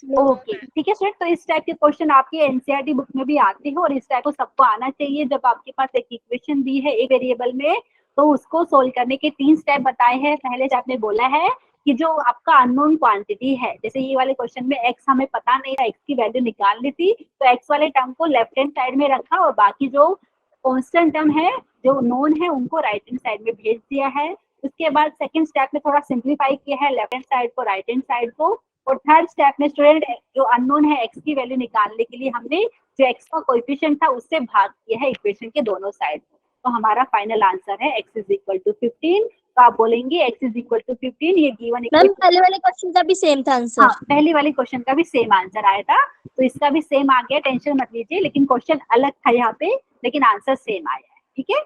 ओके ठीक है सर, तो इस टाइप के क्वेश्चन आपके एनसीईआरटी बुक में भी आते हैं और इस टाइप को सबको आना चाहिए। जब आपके पास एक इक्वेशन दी है एक वेरिएबल में तो उसको सोल्व करने के 3 स्टेप बताए हैं। पहले स्टेप में बोला है कि जो आपका अननोन क्वांटिटी है, जैसे ये वाले क्वेश्चन में x हमें पता नहीं था, x की वैल्यू निकालनी थी तो x वाले टर्म को लेफ्ट हैंड साइड में रखा और बाकी जो कांस्टेंट टर्म है जो नोन है उनको राइट हैंड साइड में भेज दिया है। उसके बाद सेकंड स्टेप में थोड़ा सिंप्लीफाई किया है, लेफ्ट हैंड साइड को राइट हैंड साइड को, और थर्ड स्टेप में स्टूडेंट जो अननोन है x की वैल्यू निकालने के लिए हमने जो x का कोएफिशिएंट था उससे भाग किया है इक्वेशन के दोनों साइड। तो हमारा फाइनल आंसर है x = 15। तो आप बोलेंगे x = 15, ये गिवन मैम पहले वाले क्वेश्चन का भी सेम था आंसर। हाँ, पहले वाले क्वेश्चन का भी सेम आंसर आया था तो इसका भी सेम आ गया, टेंशन मत लीजिए, लेकिन क्वेश्चन अलग था यहाँ पे लेकिन आंसर सेम आया है। ठीक है,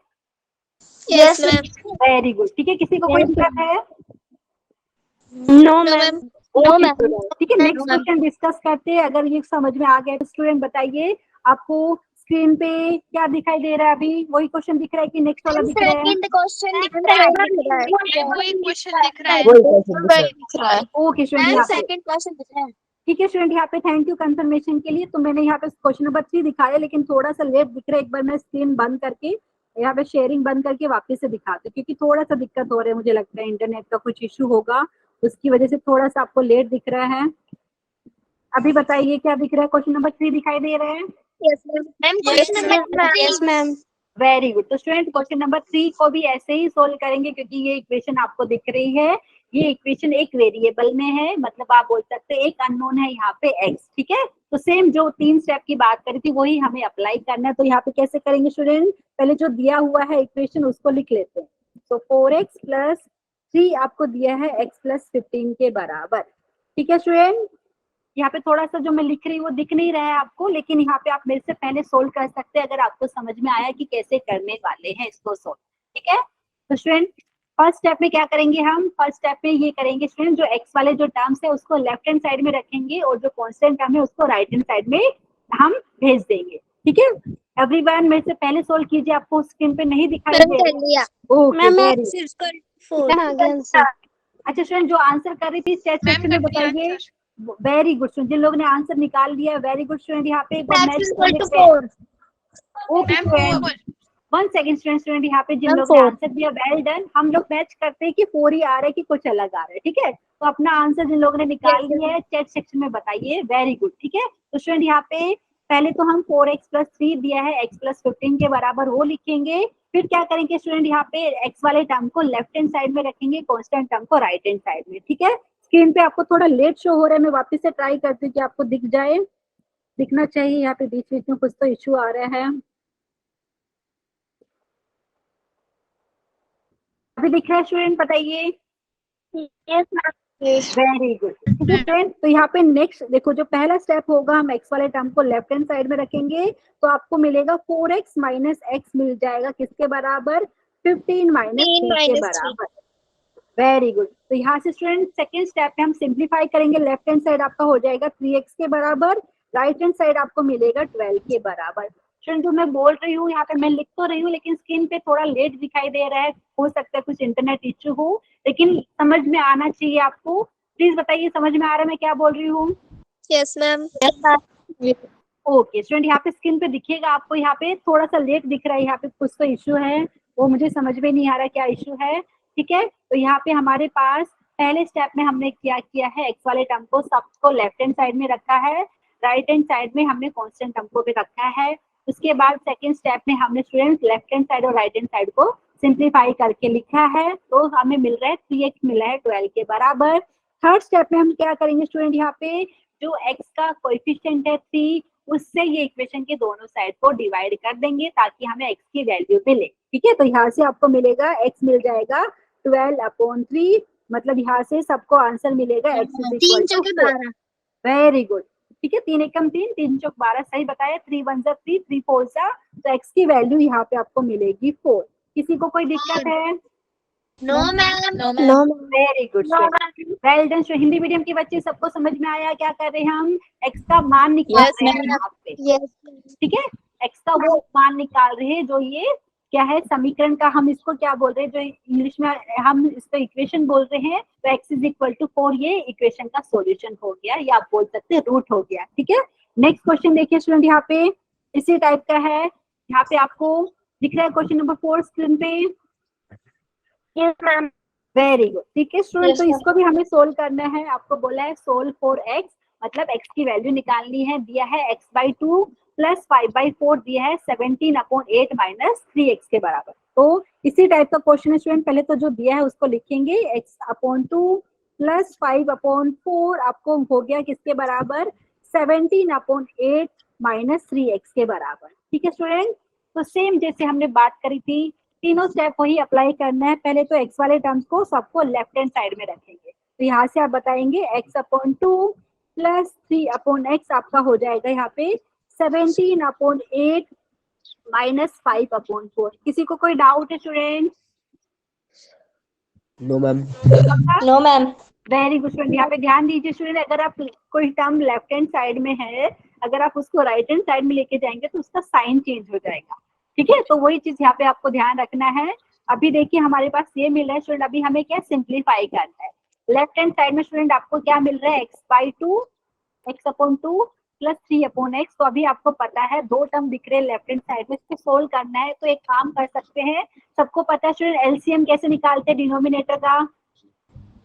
Yes, ma'am. Very good. ठीक है, किसी को कोई दिक्कत है? No ma'am. No, ma'am. ठीक है, नेक्स्ट क्वेश्चन डिस्कस करते हैं। अगर ये समझ में आ गया तो स्टूडेंट बताइए, आपको स्क्रीन पे क्या दिखाई दे रहा है? अभी वही क्वेश्चन दिख रहा है कि नेक्स्ट वाला दिख रहा है? सेकंड क्वेश्चन दिख रहा है। वही क्वेश्चन दिख रहा है। दिख रहा है। ओके स्टूडेंट, मैम यहाँ पे सेकंड क्वेश्चन दिख रहा है। ठीक है स्टूडेंट, यहाँ पे थैंक यू कंफर्मेशन के लिए। तो मैंने यहाँ पे क्वेश्चन नंबर 3 दिखाया, लेकिन थोड़ा सा लेट दिख रहा है। एक बार मैं स्क्रीन बंद करके, यहाँ पे शेयरिंग बंद करके वापस से दिखाते, क्योंकि थोड़ा सा दिक्कत हो रहा है, मुझे लगता है इंटरनेट का कुछ इश्यू होगा, उसकी वजह से थोड़ा सा आपको लेट दिख रहा है। अभी बताइए क्या दिख रहा है? क्वेश्चन नंबर 3 दिखाई दे रहा है? Ma'am question number 3। Yes, ma'am. Very good. तो स्टूडेंट क्वेश्चन नंबर 3 को भी ऐसे ही सोल्व करेंगे, क्योंकि ये इक्वेशन आपको दिख रही है। ये इक्वेशन एक वेरिएबल में है, मतलब आप बोल सकते हैं एक अननोन है यहाँ पे x, ठीक है। तो सेम जो 3 स्टेप की बात करी थी वही हमें अप्लाई करना है। तो यहाँ पे कैसे करेंगे स्टूडेंट? पहले जो दिया हुआ है इक्वेशन उसको लिख लेते हैं। तो 4x + 3 आपको दिया है x + 15 के बराबर, ठीक है स्टूडेंट। यहाँ पे थोड़ा सा जो मैं लिख रही हूँ वो दिख नहीं रहा है आपको, लेकिन यहाँ पे आप मेरे से पहले सोल्व कर सकते हैं अगर आपको समझ में आया कि कैसे करने वाले हैं इसको सोल्व, ठीक है। तो स्टूडेंट फर्स्ट स्टेप में क्या करेंगे हम? फर्स्ट स्टेप में ये करेंगे स्टूडेंट, जो एक्स वाले जो टर्म्स है उसको लेफ्ट हैंड साइड में रखेंगे और जो कांस्टेंट टर्म है उसको राइट हैंड साइड में हम भेज देंगे, ठीक है। एवरीवन मेरे से पहले सोल्व कीजिए, आपको स्क्रीन पे नहीं दिखाई दे कर लिया। ओके वेरी अच्छा स्टूडेंट, जो आंसर कर रही थी चैट मैम सेक्शन में कर दिया बताइए। आंसर। वेरी गुड स्टूडेंट, जिन लोगों ने आंसर निकाल लिया वेरी गुड स्टूडेंट। यहाँ पे एक बार मैच कर लेते हैं। Okay ma'am student, 4। 1 second student, यहाँ पे जिन Ma'am, लोगों ने 4. आंसर दिया वेल डन। हम लोग मैच करते हैं कि 4 ही आ रहा है कि कुछ अलग आ रहा है, ठीक है। तो अपना आंसर जिन लोगों ने निकाल लिया है चैट सेक्शन में बताइए। वेरी गुड, ठीक है। तो स्टूडेंट यहाँ पे पहले तो हम 4x + 3 दिया है x + 15 के बराबर वो लिखेंगे। फिर क्या करेंगे स्टूडेंट, यहाँ पे x वाले टर्म को लेफ्ट हैंड साइड में रखेंगे, कांस्टेंट टर्म को राइट हैंड साइड में, ठीक है। स्क्रीन पे आपको थोड़ा लेट शो हो रहा है, मैं वापस से ट्राई करती हूँ कि आपको दिख जाए, दिखना चाहिए। यहाँ पे बीच बीच में कुछ तो इश्यू आ रहा है। अभी दिख रहा है स्टूडेंट? बताइए। वेरी गुड, ठीक है स्टूडेंट। तो यहाँ पे नेक्स्ट देखो, जो पहला स्टेप होगा हम x वाले टर्म को लेफ्ट हैंड साइड में रखेंगे, तो आपको मिलेगा 4x - x मिल जाएगा किसके बराबर? 15 - 3 के बराबर। Very good. तो यहाँ से स्टूडेंट सेकेंड स्टेप में हम सिंप्लीफाई करेंगे। लेफ्ट हैंड साइड आपका हो जाएगा 3x के बराबर, राइट हैंड साइड आपको मिलेगा 12 के बराबर। स्टूडेंट जो मैं बोल रही हूँ यहाँ पे मैं लिख तो रही हूँ, लेकिन स्क्रीन पे थोड़ा लेट दिखाई दे रहा है, हो सकता है कुछ इंटरनेट इश्यू हो, लेकिन समझ में आना चाहिए आपको। प्लीज बताइए समझ में आ रहा है मैं क्या बोल रही हूँ? Yes ma'am. ओके स्टूडेंट, यहाँ पे स्क्रीन पे दिखेगा आपको, यहाँ पे थोड़ा सा लेट दिख रहा है, यहाँ पे कुछ तो इश्यू है, वो मुझे समझ में नहीं आ रहा क्या इश्यू है, ठीक है। तो यहाँ पे हमारे पास पहले स्टेप में हमने क्या किया है, एक्स वाले टर्म को सबको लेफ्ट हैंड साइड में रखा है, राइट हैंड साइड में हमने कांस्टेंट टर्म को भी रखा है। उसके बाद सेकेंड स्टेप में हमने स्टूडेंट लेफ्ट हैंड साइड और राइट हैंड साइड को सिंप्लीफाई करके लिखा है, तो हमें मिल रहा है 3x मिला है 12 के बराबर। थर्ड स्टेप में हम क्या करेंगे स्टूडेंट, यहाँ पे जो x का कोएफिशिएंट है 3, उससे ये इक्वेशन के दोनों साइड को डिवाइड कर देंगे ताकि हमें x की वैल्यू मिले, ठीक है। तो यहाँ से आपको मिलेगा x मिल जाएगा 12/3, मतलब यहाँ से सबको आंसर मिलेगा x = 4। वेरी गुड, ठीक है। 3 एकम 3, 3 चौक 12, सही बताया। 3 1 जा 3, 3 4 जा, तो x की वैल्यू यहाँ पे आपको मिलेगी 4। किसी को कोई दिक्कत है? No ma'am. No. Very good, well done. Hindi medium के बच्चे सबको समझ में आया क्या कर रहे हैं हम? x का मान निकाल Yes, रहे हैं ma'am. यहाँ पे, यस ठीक है। x का वो मान निकाल रहे हैं जो ये क्या है समीकरण का, हम इसको क्या बोल रहे हैं, जो इंग्लिश में हम इसको इक्वेशन बोल रहे हैं, तो x = 4 ये इक्वेशन का सॉल्यूशन हो गया, या आप बोल सकते हैं रूट हो गया, ठीक है। नेक्स्ट क्वेश्चन देखिए स्टूडेंट, यहाँ पे इसी टाइप का है। यहाँ पे आपको दिख रहा है क्वेश्चन नंबर 4 स्क्रीन पे? Yes ma'am. वेरी गुड, ठीक है स्टूडेंट। Yes, तो ma'am. इसको भी हमें सोल्व करना है, आपको बोला है सोल्व फॉर x, मतलब x की वैल्यू निकालनी है। दिया है x/2 + 5/4, दिया है 17/8 - 3x के बराबर। तो इसी टाइप का क्वेश्चन है स्टूडेंट। पहले तो जो दिया है उसको लिखेंगे, x/2 + 5/4 आपको हो गया किसके बराबर? 17/8 - 3x के बराबर, ठीक है स्टूडेंट। तो सेम जैसे हमने बात करी थी, तीनों स्टेप वही अप्लाई करना है। पहले तो x वाले टर्म्स को सबको लेफ्ट हैंड साइड में रखेंगे, तो यहाँ से आप बताएंगे x/2 + 3/x आपका हो जाएगा यहाँ पे 17/8 - 5/4। किसी को कोई डाउट है student? No ma'am. No, ma'am. Very good student. यहाँ पे ध्यान दीजिए स्टूडेंट, अगर आप कोई टर्म लेफ्ट हैंड साइड में है, अगर आप उसको राइट हैंड साइड में लेके जाएंगे तो उसका साइन चेंज हो जाएगा। ठीक है, तो वही चीज यहाँ पे आपको ध्यान रखना है। अभी देखिए हमारे पास ये मिल रहा है स्टूडेंट, अभी हमें क्या सिंप्लीफाई करना है। लेफ्ट हैंड साइड में स्टूडेंट आपको क्या मिल रहा है, x/2 x/2 प्लस 3/x। तो अभी आपको पता है दो टर्म दिख रहे हैं लेफ्ट हैंड साइड में, इसको सोल्व करना है। तो एक काम कर सकते हैं, सबको पता है स्टूडेंट एलसीएम कैसे निकालते हैं डिनोमिनेटर का,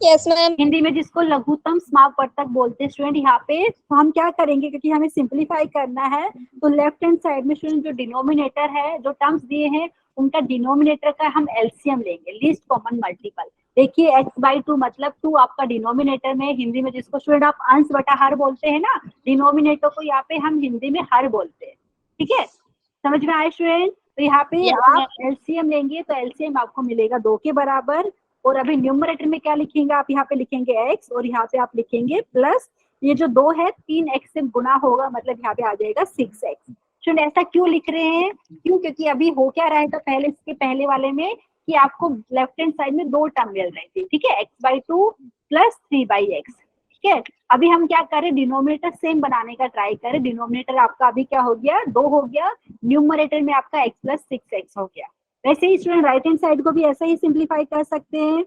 Yes, ma'am. हिंदी में जिसको लघुत्तम समापवर्तक बोलते हैं स्टूडेंट। यहाँ पे तो हम क्या करेंगे, क्योंकि हमें सिंप्लीफाई करना है, तो लेफ्ट हैंड साइड में स्टूडेंट जो डिनोमिनेटर है, जो टर्म्स दिए हैं उनका डिनोमिनेटर का हम एलसीएम लेंगे, लीस्ट कॉमन मल्टीपल। देखिए x/2 मतलब 2 आपका डिनोमिनेटर में, हिंदी में जिसको स्टूडेंट आप अंश बटा हर बोलते हैं ना, डिनोमिनेटर को यहाँ पे हम हिंदी में हर बोलते हैं। ठीक है, समझ में आए स्टूडेंट? तो यहाँ पे आप एलसीएम लेंगे तो एलसीएम आपको मिलेगा 2 के बराबर। और अभी न्यूमरेटर में क्या लिखेंगे आप, यहाँ पे लिखेंगे x और यहाँ पे आप लिखेंगे प्लस, ये जो 2 है 3x से गुना होगा, मतलब यहाँ पे आ जाएगा 6x। स्टूडेंट ऐसा क्यों लिख रहे हैं, क्यों, क्योंकि अभी हो क्या रहा है, तो पहले इसके पहले वाले में कि आपको लेफ्ट हैंड साइड में दो टर्म मिल रही थी। ठीक है, x/2 प्लस 3/x। ठीक है, अभी हम क्या करें, डिनोमिनेटर सेम बनाने का ट्राई करें। डिनोमिनेटर आपका अभी क्या हो गया, 2 हो गया, न्यूमरेटर में आपका x प्लस 6x हो गया। वैसे ही स्टूडेंट राइट हैंड साइड को भी ऐसा ही सिंप्लीफाई कर सकते हैं।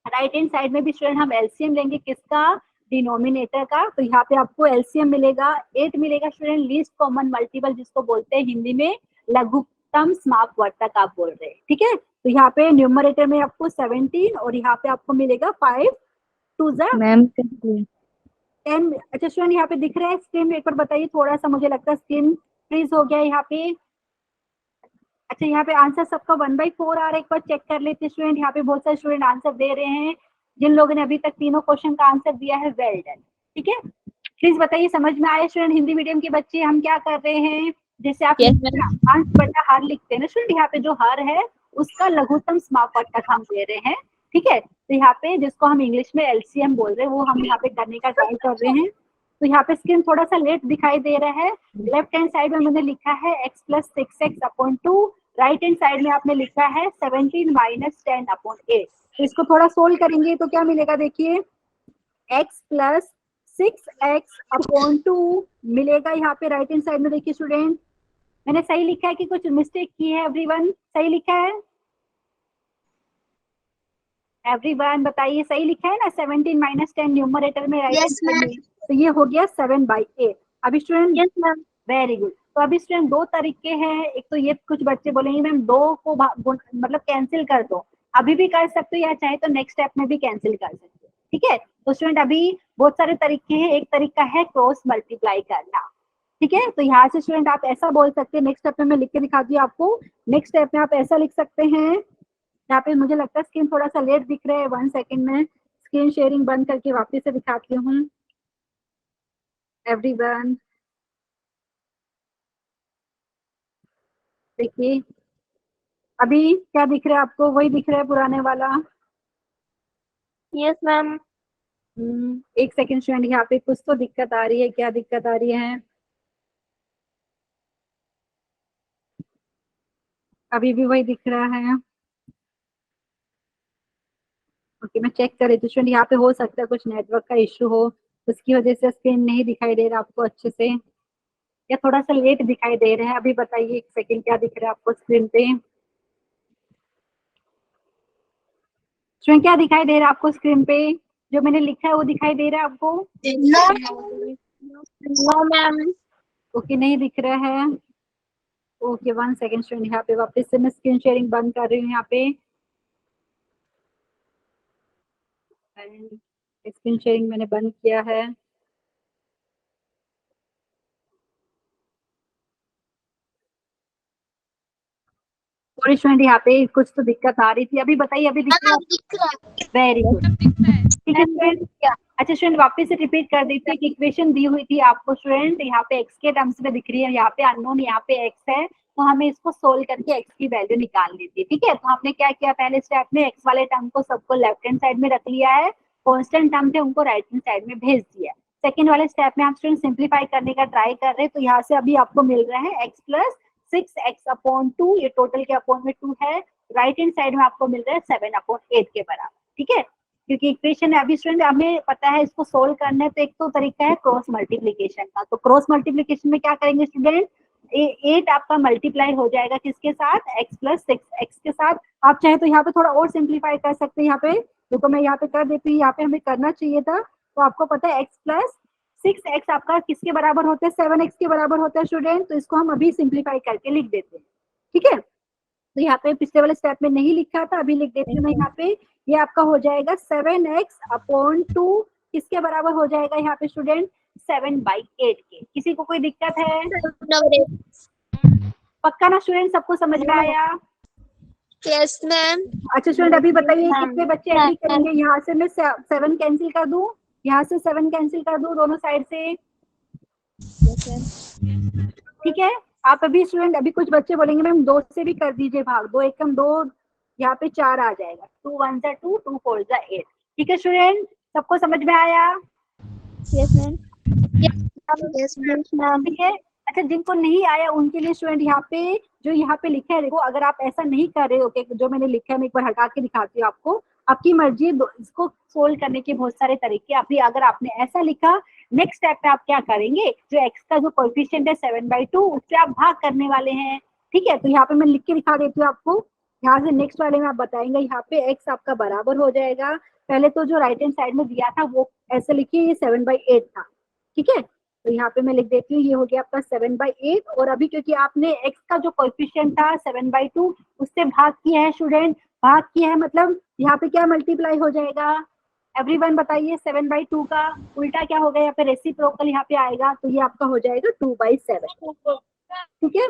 राइट हैंड साइड में भी स्टूडेंट हम एलसीएम लेंगे, किसका, डिनोमिनेटर का। तो यहाँ पे आपको एलसीएम मिलेगा 8 मिलेगा स्टूडेंट, लीस्ट कॉमन मल्टीपल जिसको बोलते हैं हिंदी में लघुत्तम समापवर्तक आप बोल रहे हैं। ठीक है, तो यहाँ पे न्यूमरेटर में आपको 17 और यहाँ पे आपको मिलेगा 5 2 मैम 10। अच्छा स्टूडेंट यहाँ पे दिख रहा है स्क्रीन में, एक बार बताइए, थोड़ा सा मुझे लगता है स्क्रीन फ्रीज हो गया यहाँ पे। अच्छा यहाँ पे आंसर सबका 1/4 आ रहा है, एक बार चेक कर लेते स्टूडेंट। यहाँ पे बहुत सारे स्टूडेंट आंसर दे रहे हैं, जिन लोगों ने अभी तक तीनों क्वेश्चन का आंसर दिया है, वेल डन। ठीक है, प्लीज बताइए समझ में आया स्टूडेंट? हिंदी मीडियम के बच्चे, हम क्या कर रहे हैं, जैसे आप Yes, अंश बटा हर लिखते हैं ना स्टूडेंट, यहाँ पे जो हर है उसका लघुत्तम समापवर्तक हम दे रहे हैं। ठीक है, तो यहाँ पे जिसको हम इंग्लिश में एलसीएम बोल रहे हैं वो हम यहाँ पे करने का ट्राई कर रहे हैं। तो यहाँ पे स्क्रीन थोड़ा सा लेट दिखाई दे रहा है। लेफ्ट हैंड साइड में मैंने लिखा है x plus 6x/2, right hand side में आपने लिखा है 17 माइनस 10/8। तो इसको थोड़ा सोल्व करेंगे तो क्या मिलेगा, देखिए x प्लस 6x/2 मिलेगा यहाँ पे राइट हैंड साइड में। देखिए स्टूडेंट मैंने सही लिखा है कि कुछ मिस्टेक की है, एवरीवन सही लिखा है? एवरीवन बताइए सही लिखा है ना, 17 माइनस 10 न्यूमरेटर में राइट हैंड साइड में, तो ये हो गया 7/8। अभी student yes ma'am. Very good. तो अभी स्टूडेंट दो तरीके हैं, एक तो ये कुछ बच्चे बोलेंगे मैम 2 को मतलब कैंसिल कर दो, अभी भी कर सकते हो या चाहे तो नेक्स्ट स्टेप में भी कैंसिल कर सकते हो। ठीक है, तो स्टूडेंट अभी बहुत सारे तरीके हैं, एक तरीका है क्रॉस मल्टीप्लाई करना। ठीक है, तो यहाँ से स्टूडेंट आप ऐसा बोल सकते हैं, नेक्स्ट स्टेप में मैं लिख के दिखाती हूँ आपको। नेक्स्ट स्टेप में आप ऐसा लिख सकते हैं, यहाँ पे मुझे लगता है स्क्रीन थोड़ा सा लेट दिख रहा है, 1 सेकेंड में स्क्रीन शेयरिंग बंद करके वापस से दिखाती हूँ एवरीवन। देखिए अभी क्या दिख रहा है आपको, वही दिख रहा है पुराने वाला। Yes ma'am. एक सेकेंड स्टूडेंट, यहाँ पे कुछ तो दिक्कत आ रही है, क्या दिक्कत आ रही है, अभी भी वही दिख रहा है। ओके मैं चेक कर रही थी स्टूडेंट, यहाँ पे हो सकता है कुछ नेटवर्क का इश्यू हो, उसकी वजह से स्क्रीन नहीं दिखाई दे रहा आपको अच्छे से, या थोड़ा सा लेट दिखाई दे रहा है। अभी बताइए एक सेकेंड क्या दिख रहा है आपको स्क्रीन पे, स्टूडेंट क्या दिखाई दे रहा है आपको स्क्रीन पे, जो मैंने लिखा है वो दिखाई दे रहा है आपको? No ma'am. ओके नहीं दिख रहा है। ओके 1 सेकेंड स्टूडेंट, यहाँ पे वापस से मैं स्क्रीन शेयरिंग बंद कर रही हूँ। यहाँ पे स्क्रीन शेयरिंग मैंने बंद किया है। सॉरी स्टूडेंट, यहाँ पे कुछ तो दिक्कत आ रही थी। अभी बताइए, अभी दिख रहा है? वेरी गुड, ठीक है स्टूडेंट। अच्छा स्टूडेंट वापस से रिपीट कर देती है कि इक्वेशन दी हुई थी आपको स्टूडेंट, यहाँ पे x के टर्म्स में दिख रही है, यहाँ पे अननोन, यहाँ पे x है, तो हमें इसको सोल्व करके x की वैल्यू निकालनी थी। ठीक है, तो हमने क्या किया, पहले स्टेप में x वाले टर्म को सबको लेफ्ट हैंड साइड में रख लिया है, कॉन्स्टेंट टर्म थे उनको राइट हैंड साइड में भेज दिया। सेकेंड वाले स्टेप में आप स्टूडेंट सिंप्लीफाई करने का ट्राई कर रहे हैं, तो यहाँ से अभी आपको मिल रहा है x प्लस 6x/2, ये टोटल के अपॉन में 2 है, राइट हैंड साइड में आपको मिल रहा है 7/8 के बराबर। ठीक है, क्योंकि इक्वेशन अभी स्टूडेंट हमें पता है इसको सोल्व करना है, तो एक तो तरीका है क्रॉस मल्टीप्लीकेशन का। तो क्रॉस मल्टीप्लीकेशन में क्या करेंगे स्टूडेंट, 8 आपका मल्टीप्लाई हो जाएगा किसके साथ, x प्लस 6x के साथ। आप चाहे तो यहाँ पे थोड़ा और सिंप्लीफाई कर सकते हैं, यहाँ पे देखो मैं यहाँ पे कर देती हूँ, यहाँ पे हमें करना चाहिए था। तो आपको पता है x प्लस 6x आपका किसके बराबर होता है, 7x के बराबर होता है स्टूडेंट। तो इसको हम अभी सिंप्लीफाई करके लिख देते हैं, ठीक है। तो यहाँ पे पिछले वाले स्टेप में नहीं लिखा था, अभी लिख देती हूँ मैं यहाँ पे। ये आपका हो जाएगा 7x/2 किसके बराबर हो जाएगा यहाँ पे स्टूडेंट, 7/8 के। किसी को कोई दिक्कत है? पक्का ना स्टूडेंट, सबको समझ में आया? Yes ma'am. अच्छा स्टूडेंट अभी बताइए कितने बच्चे एग्री करेंगे, यहाँ से मैं 7 कैंसिल कर दूं, यहाँ से 7 कैंसिल कर दूं दोनों साइड से, ठीक है। आप अभी स्टूडेंट अभी कुछ बच्चे बोलेंगे मैम 2 से भी कर दीजिए भाग, 2 एकम 2, यहाँ पे 4 आ जाएगा, 2 1 जा 2, 2 4 जा 8, ठीक है स्टूडेंट, सबको समझ में आया? Yes ma'am. Yes ma'am. ठीक है। अच्छा जिनको नहीं आया उनके लिए स्टूडेंट यहाँ पे जो यहाँ पे लिखा है, देखो अगर आप ऐसा नहीं कर रहे हो कि जो मैंने लिखा है मैं एक बार हटा के दिखाती हूँ आपको, आपकी मर्जी है, इसको सोल्व करने के बहुत सारे तरीके। अपनी अगर आपने ऐसा लिखा, नेक्स्ट स्टेप पे आप क्या करेंगे, जो x का जो कोएफिशिएंट है 7/2 उससे आप भाग करने वाले हैं, ठीक है। तो यहाँ पे मैं लिख के दिखा देती हूँ आपको, यहाँ से नेक्स्ट वाले में आप बताएंगे, यहाँ पे x आपका बराबर हो जाएगा, पहले तो जो राइट हैंड साइड में दिया था वो ऐसे लिखिए, ये 7/8 था, ठीक है। तो यहाँ पे मैं लिख देती हूँ, ये हो गया आपका 7/8, और अभी क्योंकि आपने x का जो कोएफिशिएंट था 7/2 उससे भाग किया है स्टूडेंट, भाग किया है मतलब यहाँ पे क्या मल्टीप्लाई हो जाएगा, एवरीवन बताइए 7/2 का उल्टा क्या होगा, यहाँ पे रेसिप्रोकल यहाँ पे आएगा, तो ये आपका हो जाएगा 2/7, ठीक है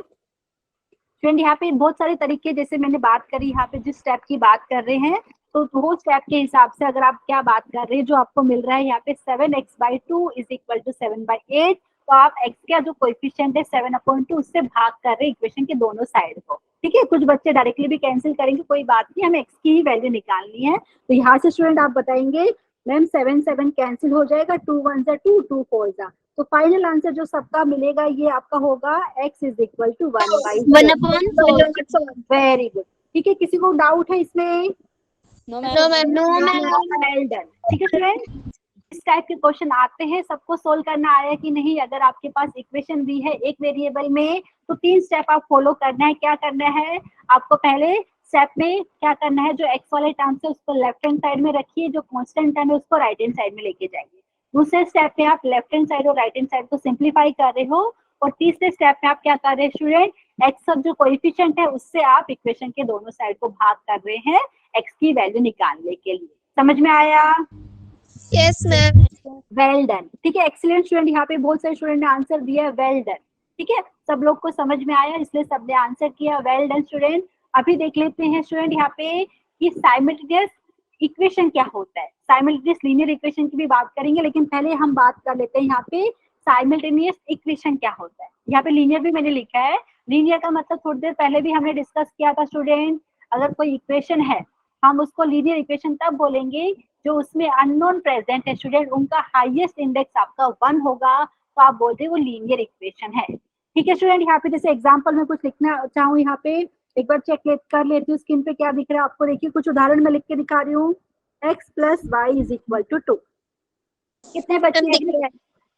फ्रेंड। यहाँ पे बहुत सारे तरीके, जैसे मैंने बात करी यहाँ पे जिस स्टेप की बात कर रहे हैं, तो वो स्टेप के हिसाब से अगर आप क्या बात कर रहे हैं, जो आपको मिल रहा है यहाँ पे 7x/2 इज इक्वल टू 7/8, तो आप x का जो कोएफिशिएंट है 7/2 उससे भाग कर रहे हैं इक्वेशन के दोनों साइड को, ठीक है। कुछ बच्चे डायरेक्टली भी कैंसिल करेंगे, कोई बात नहीं, हमें x की ही वैल्यू निकालनी है। तो यहाँ से स्टूडेंट आप बताएंगे मैम 7 कैंसिल हो जाएगा, 2 1 जा 2, 2 4 जा, तो फाइनल आंसर जो सबका मिलेगा ये आपका होगा x is equal to 1/4। Very good, ठीक है। किसी को डाउट है इसमें? No ma'am. वेल डन, ठीक है स्टूडेंट। इस टाइप के क्वेश्चन आते हैं, सबको सोल्व करना आया कि नहीं? अगर आपके पास इक्वेशन दी है एक वेरिएबल में, तो 3 स्टेप आप फॉलो करना है। क्या करना है आपको, पहले स्टेप में क्या करना है, जो एक्स वाले टर्म है उसको लेफ्ट हैंड साइड में रखिए, जो कांस्टेंट टर्म है उसको राइट हैंड साइड में लेके जाइए। दूसरे स्टेप में आप लेफ्ट हैंड साइड और राइट हैंड साइड को सिंप्लीफाई कर रहे हो, और तीसरे स्टेप में आप क्या कर रहे हैं स्टूडेंट, एक्स का जो कोएफिशिएंट है उससे आप इक्वेशन के दोनों साइड को भाग कर रहे हैं एक्स की वैल्यू निकालने के लिए। समझ में आया? Yes ma'am. वेल डन, ठीक है, एक्सीलेंट स्टूडेंट। यहाँ पे बहुत सारे स्टूडेंट ने आंसर दिया है, वेल डन, ठीक है। सब लोग को समझ में आया, इसलिए सबने आंसर किया, वेल डन स्टूडेंट। अभी देख लेते हैं स्टूडेंट यहाँ पे कि साइमल्टेनियस इक्वेशन क्या होता है। साइमल्टेनियस लीनियर इक्वेशन की भी बात करेंगे, लेकिन पहले हम बात कर लेते हैं यहाँ पे साइमल्टेनियस इक्वेशन क्या होता है। यहाँ पे लीनियर भी मैंने लिखा है, लीनियर का मतलब थोड़ी देर पहले भी हमने डिस्कस किया था स्टूडेंट। अगर कोई इक्वेशन है, हम उसको लीनियर इक्वेशन तब बोलेंगे जो उसमें अननोन प्रेजेंट है स्टूडेंट, उनका हाईएस्ट इंडेक्स आपका 1 होगा, तो आप बोलते हैं वो लीनियर इक्वेशन है, ठीक है स्टूडेंट। यहाँ पे जैसे एग्जांपल में कुछ लिखना चाहूँ, यहाँ पे एक बार चेक कर लेती हूँ स्क्रीन पे क्या दिख रहा है आपको। देखिए कुछ उदाहरण में लिख के दिखा रही हूँ, x + y = 2।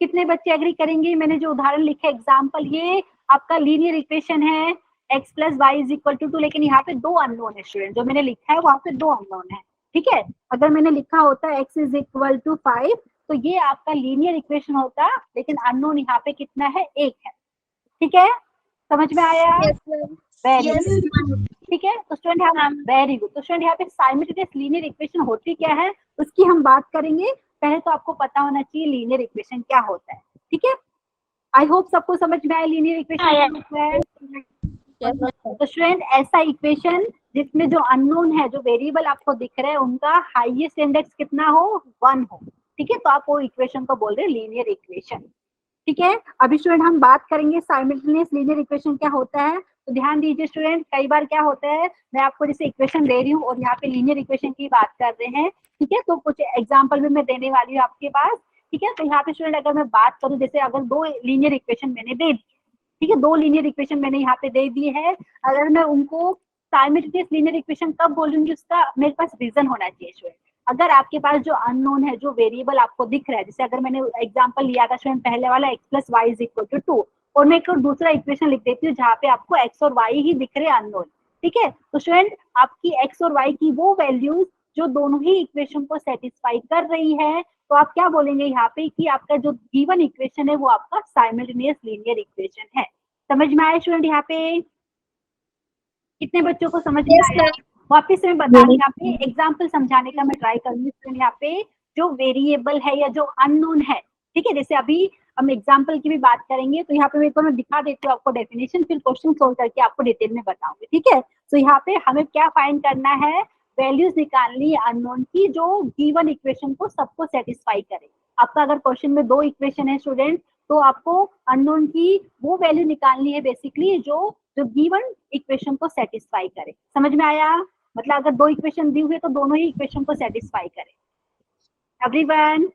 कितने बच्चे एग्री करेंगे? मैंने जो उदाहरण लिखे एग्जाम्पल, ये आपका लीनियर इक्वेशन है, x + y = 2, लेकिन यहाँ पे 2 अननोन है स्टूडेंट, जो मैंने लिखा है वहाँ पे 2 अननोन है, ठीक है। अगर मैंने लिखा होता x = 5, तो ये आपका लीनियर इक्वेशन होता, लेकिन अननोन यहाँ पे कितना है, 1 है, ठीक है। समझ में आया? वेरी गुड, ठीक है। तो स्टूडेंट यहाँ वेरी गुड, तो स्टूडेंट यहाँ पे साइमल्टेनियस लीनियर इक्वेशन होती क्या है उसकी हम बात करेंगे। पहले तो आपको पता होना चाहिए लीनियर इक्वेशन क्या होता है, ठीक है। आई होप सबको समझ में आया लीनियर इक्वेशन क्या है। तो स्टूडेंट ऐसा इक्वेशन जिसमें जो अननोन है, जो वेरिएबल आपको दिख रहे हैं, उनका हाईएस्ट इंडेक्स कितना हो, 1 हो, ठीक है, तो आप वो इक्वेशन को बोल रहे हैं लीनियर इक्वेशन, ठीक है। अभी स्टूडेंट हम बात करेंगे साइमल्टेनियस लीनियर इक्वेशन क्या होता है। तो ध्यान दीजिए स्टूडेंट, कई बार क्या होता है, मैं आपको जैसे इक्वेशन दे रही हूँ और यहाँ पे लीनियर इक्वेशन की बात कर रहे हैं, ठीक है, तो कुछ एग्जाम्पल भी मैं देने वाली हूँ आपके पास, ठीक है। तो यहाँ पे स्टूडेंट अगर मैं बात करूँ, जैसे अगर 2 लीनियर इक्वेशन मैंने दे दी, ठीक है, 2 लीनियर इक्वेशन मैंने यहाँ पे दे दी है, अगर मैं उनको साइमल्टेनियस लीनियर इक्वेशन कब बोलूंगी, उसका मेरे पास रीजन होना चाहिए स्टूडेंट। अगर आपके पास जो अननोन है, जो वेरिएबल आपको दिख रहा है, जैसे अगर मैंने एग्जांपल लिया था स्टूडेंट पहले वाला x plus y is equal to 2, और मैं एक दूसरा इक्वेशन लिख देती हूँ जहाँ पे आपको x और y ही दिख रहे हैं अननोन, ठीक है। तो स्टूडेंट आपकी x और y की वो वैल्यूज जो दोनों ही इक्वेशन को सेटिस्फाई कर रही है, तो आप क्या बोलेंगे यहाँ पे कि आपका जो गिवन इक्वेशन है वो आपका साइमल्टेनियस लीनियर इक्वेशन है। समझ में आया स्टूडेंट? यहाँ पे कितने बच्चों को समझ में Yes, आया? ma'am. वापिस मैं बता रही, यहाँ पे एग्जाम्पल समझाने का मैं ट्राई करूंगी स्टूडेंट। यहाँ पे जो वेरिएबल है या जो अननोन है, ठीक है, जैसे अभी हम एग्जाम्पल की भी बात करेंगे, तो यहाँ पे मेरे को मैं दिखा देती हूँ आपको डेफिनेशन, फिर क्वेश्चन सोल्व करके आपको डिटेल में बताऊंगी, ठीक है। तो यहाँ पे हमें क्या फाइंड करना है, वैल्यूज निकालनी है अननोन की जो गिवन इक्वेशन को सबको सेटिस्फाई करे। आपका अगर क्वेश्चन में 2 इक्वेशन है स्टूडेंट, तो आपको अननोन की वो वैल्यू निकालनी है बेसिकली जो गिवन इक्वेशन को सेटिस्फाई करे। समझ में आया? मतलब अगर 2 इक्वेशन दी हुई है तो दोनों ही इक्वेशन को सेटिस्फाई करे। एवरीवन?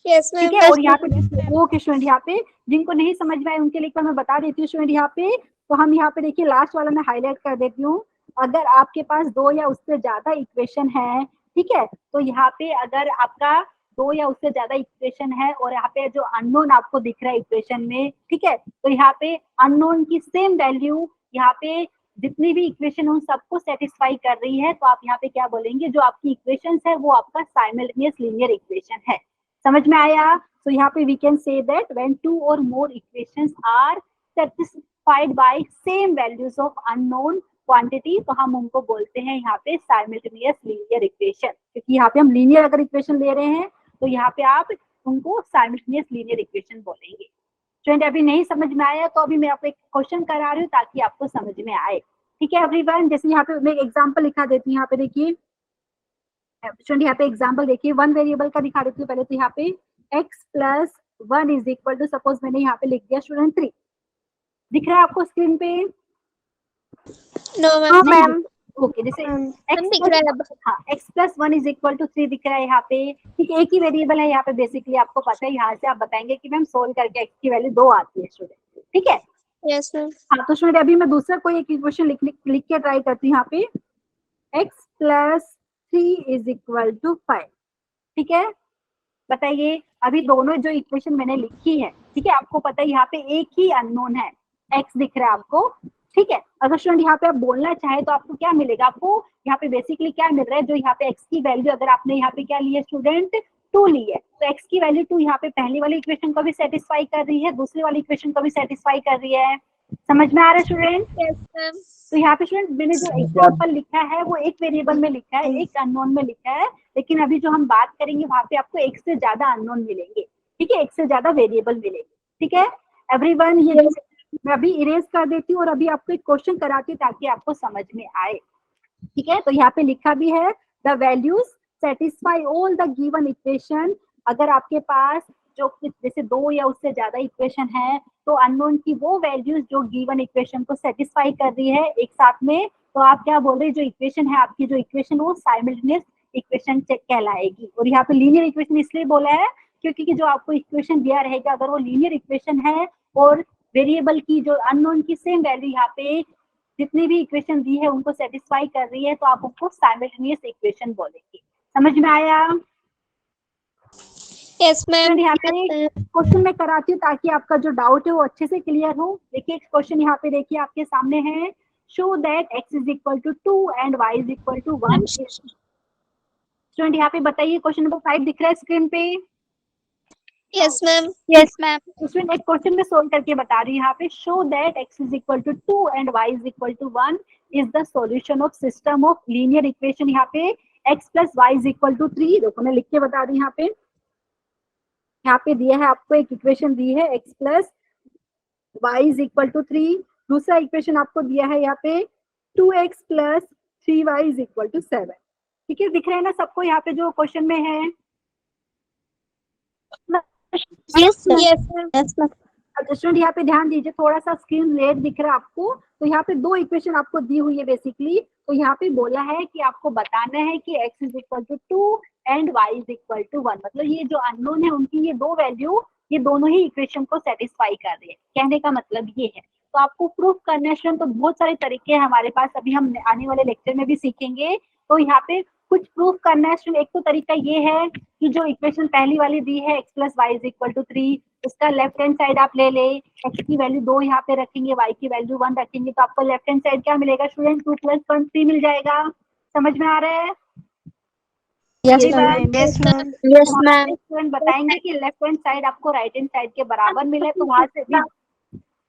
Yes, ठीक ma'am. है। और यहाँ पे ओके स्टूडेंट, यहाँ पे जिनको नहीं समझ में आए उनके लिए मैं बता देती हूँ स्टूडेंट। यहाँ पे तो हम यहाँ पे देखिए लास्ट वाला मैं हाईलाइट कर देती हूँ। अगर आपके पास 2 या उससे ज्यादा इक्वेशन है, ठीक है, तो यहाँ पे अगर आपका 2 या उससे ज्यादा इक्वेशन है और यहाँ पे जो अननोन आपको दिख रहा है इक्वेशन में, ठीक है, तो यहाँ पे अननोन की सेम वैल्यू यहाँ पे जितनी भी इक्वेशन उन सबको सेटिस्फाई कर रही है, तो आप यहाँ पे क्या बोलेंगे, जो आपकी इक्वेशन है वो आपका साइमल्टेनियस लीनियर इक्वेशन है। समझ में आया? तो यहाँ पे we can say that when 2 और more equations are satisfied by same values of unknown quantity, तो हम उनको बोलते हैं यहाँ पे साइमल्टेनियस लीनियर इक्वेशन। क्योंकि यहाँ पे हम लीनियर अगर इक्वेशन ले रहे हैं तो यहाँ पे आप उनको साइमल्टेनियस लीनियर इक्वेशन बोलेंगे। स्टूडेंट अभी नहीं समझ में आया तो अभी मैं आपको एक क्वेश्चन करा रही हूँ ताकि आपको समझ में आए, ठीक है एवरीवन। जैसे यहाँ पे मैं एग्जाम्पल लिखा देती हूँ, यहाँ पे देखिए स्टूडेंट, यहाँ पे एग्जाम्पल देखिए, 1 वेरिएबल का दिखा देती हूँ पहले। तो यहाँ पे x plus 1 is equal to, suppose मैंने यहाँ पे लिख दिया स्टूडेंट 3। दिख रहा है आपको स्क्रीन पे? No, हाँ ma'am. मैम। ओके, जैसे Ma'am, दिख रहा है अब. हाँ x plus 1 is equal to 3 दिख रहा है यहाँ पे, ठीक है। एक ही वेरिएबल है यहाँ पे बेसिकली, आपको पता है, यहाँ से आप बताएंगे कि मैम सोल्व करके x की वैल्यू 2 आती है स्टूडेंट, ठीक है। Yes, ma'am. हाँ तो स्टूडेंट अभी मैं दूसरा कोई एक इक्वेशन लिख के ट्राई करती हूँ। यहाँ पे x plus 3 is equal to 5, ठीक है। बताइए, अभी दोनों जो इक्वेशन मैंने लिखी है, ठीक है, आपको पता है यहाँ पे एक ही अननोन है, x दिख रहा है आपको, ठीक है। अगर स्टूडेंट यहाँ पे आप बोलना चाहे तो आपको क्या मिलेगा, आपको यहाँ पे बेसिकली क्या मिल रहा है, जो यहाँ पे x की वैल्यू, अगर आपने यहाँ पे क्या लिया स्टूडेंट, 2 ली है, तो x की वैल्यू 2 यहाँ पे पहली वाली इक्वेशन को भी सेटिस्फाई कर रही है, दूसरी वाली इक्वेशन को भी सेटिस्फाई कर रही है। समझ में आ रहा है स्टूडेंट? Yes, ma'am. तो यहाँ पे स्टूडेंट मैंने जो एग्जाम्पल लिखा है वो एक वेरिएबल में लिखा है, एक अननोन में लिखा है, लेकिन अभी जो हम बात करेंगे वहां पे आपको एक से ज्यादा अननोन मिलेंगे, ठीक है, एक से ज्यादा वेरिएबल मिलेंगे, ठीक है एवरीवन। ये मैं अभी इरेज कर देती हूँ और अभी आपको एक क्वेश्चन कराती हूँ ताकि आपको समझ में आए, ठीक है। तो यहाँ पे लिखा भी है the values satisfy all the given equation. अगर आपके पास जो जैसे 2 या उससे ज्यादा इक्वेशन है, तो अननोन की वो वैल्यूज जो गिवन इक्वेशन को सेटिस्फाई कर रही है एक साथ में, तो आप क्या बोल रहे हैं, जो इक्वेशन है आपकी, जो इक्वेशन वो साइमल्टेनियस इक्वेशन कहलाएगी। और यहाँ पे लीनियर इक्वेशन इसलिए बोला है क्योंकि जो आपको इक्वेशन दिया रहेगा, अगर वो लीनियर इक्वेशन है और वेरिएबल की जो अननोन की सेम वैल्यू यहाँ पे जितनी भी इक्वेशन दी है उनको सेटिस्फाई कर रही है, तो आप उनको साइमल्टेनियस इक्वेशन बोलेंगे। समझ में आया? Yes, ma'am. यहाँ पे क्वेश्चन मैं कराती हूँ ताकि आपका जो डाउट है वो अच्छे से क्लियर हो। देखिए क्वेश्चन यहाँ पे देखिए आपके सामने है, show that x is equal to 2 and y is equal to 1। Student यहाँ पे बताइए, क्वेश्चन नंबर 5 दिख रहा है स्क्रीन पे? Yes, ma'am. Yes ma'am. Student एक क्वेश्चन में सोल्व करके बता रही हूँ यहाँ पे, show that x is equal to 2 and y is equal to 1 is the solution of system of linear equation. यहाँ पे x plus y is equal to 3, देखो मैं लिख के बता रही हूँ। यहाँ पे दिया है आपको एक इक्वेशन दी है x plus y is equal to 3, दूसरा इक्वेशन आपको दिया है यहाँ पे 2x plus 3y is equal to 7, ठीक है। दिख रहे हैं ना सबको यहाँ पे जो क्वेश्चन में है? Yes Yes, ma'am. Yes ma'am. Student यहाँ पे ध्यान दीजिए, थोड़ा सा स्क्रीन रेड दिख रहा है आपको, तो यहाँ पे 2 इक्वेशन आपको दी हुई है बेसिकली। तो यहाँ पे बोला है कि आपको बताना है कि x is equal to 2 and y is equal to 1, मतलब ये जो अननोन है उनकी ये 2 वैल्यू, ये दोनों ही इक्वेशन को सेटिस्फाई कर रही है। कहने का मतलब ये है। तो आपको प्रूफ करना है, तो बहुत सारे तरीके हैं हमारे पास, अभी हम आने वाले लेक्चर में भी सीखेंगे। तो यहाँ पे कुछ प्रूफ करना है स्टूडेंट। एक तो तरीका ये है कि जो इक्वेशन पहली वाली दी है x + y = 3, उसका लेफ्ट हैंड साइड आप ले ले, x की वैल्यू 2 यहाँ पे रखेंगे, y की वैल्यू 1 रखेंगे, तो आपको लेफ्ट हैंड साइड क्या मिलेगा स्टूडेंट? 2 + 1 3 मिल जाएगा। समझ में आ रहा है? Yes, Everyone? Yes, ma'am. Yes, वहाँ ma'am. पे स्टूडेंट बताएंगे कि लेफ्ट हैंड साइड आपको राइट हैंड साइड के बराबर मिले, तो वहां से भी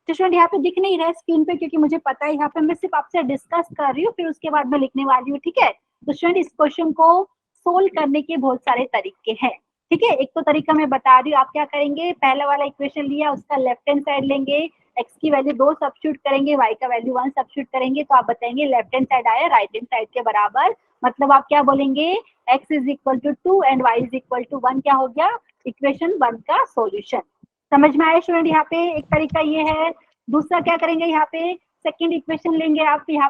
तो स्टूडेंट यहाँ पे दिख नहीं रहा है स्क्रीन पे, क्योंकि मुझे पता है यहाँ पे मैं सिर्फ आपसे डिस्कस कर रही हूँ, फिर उसके बाद मैं लिखने वाली हूँ, ठीक है? तो स्टूडेंट इस क्वेश्चन को सोल्व करने के बहुत सारे तरीके हैं, ठीक है? एक तो तरीका मैं बता रही हूँ, आप क्या करेंगे, पहला वाला इक्वेशन लिया, उसका लेफ्ट हैंड साइड लेंगे, x की वैल्यू 2 सब्स्टिट्यूट करेंगे, y का वैल्यू 1 सब्स्टिट्यूट करेंगे, तो आप बताएंगे लेफ्ट हैंड साइड आया राइट हैंड साइड के बराबर, मतलब आप क्या बोलेंगे, x = 2 एंड y = 1 क्या हो गया, इक्वेशन 1 का सॉल्यूशन। समझ में आया स्टूडेंट? यहाँ पे एक तरीका ये है। दूसरा क्या करेंगे, यहाँ पे सेकंड इक्वेशन लेंगे आप, यहाँ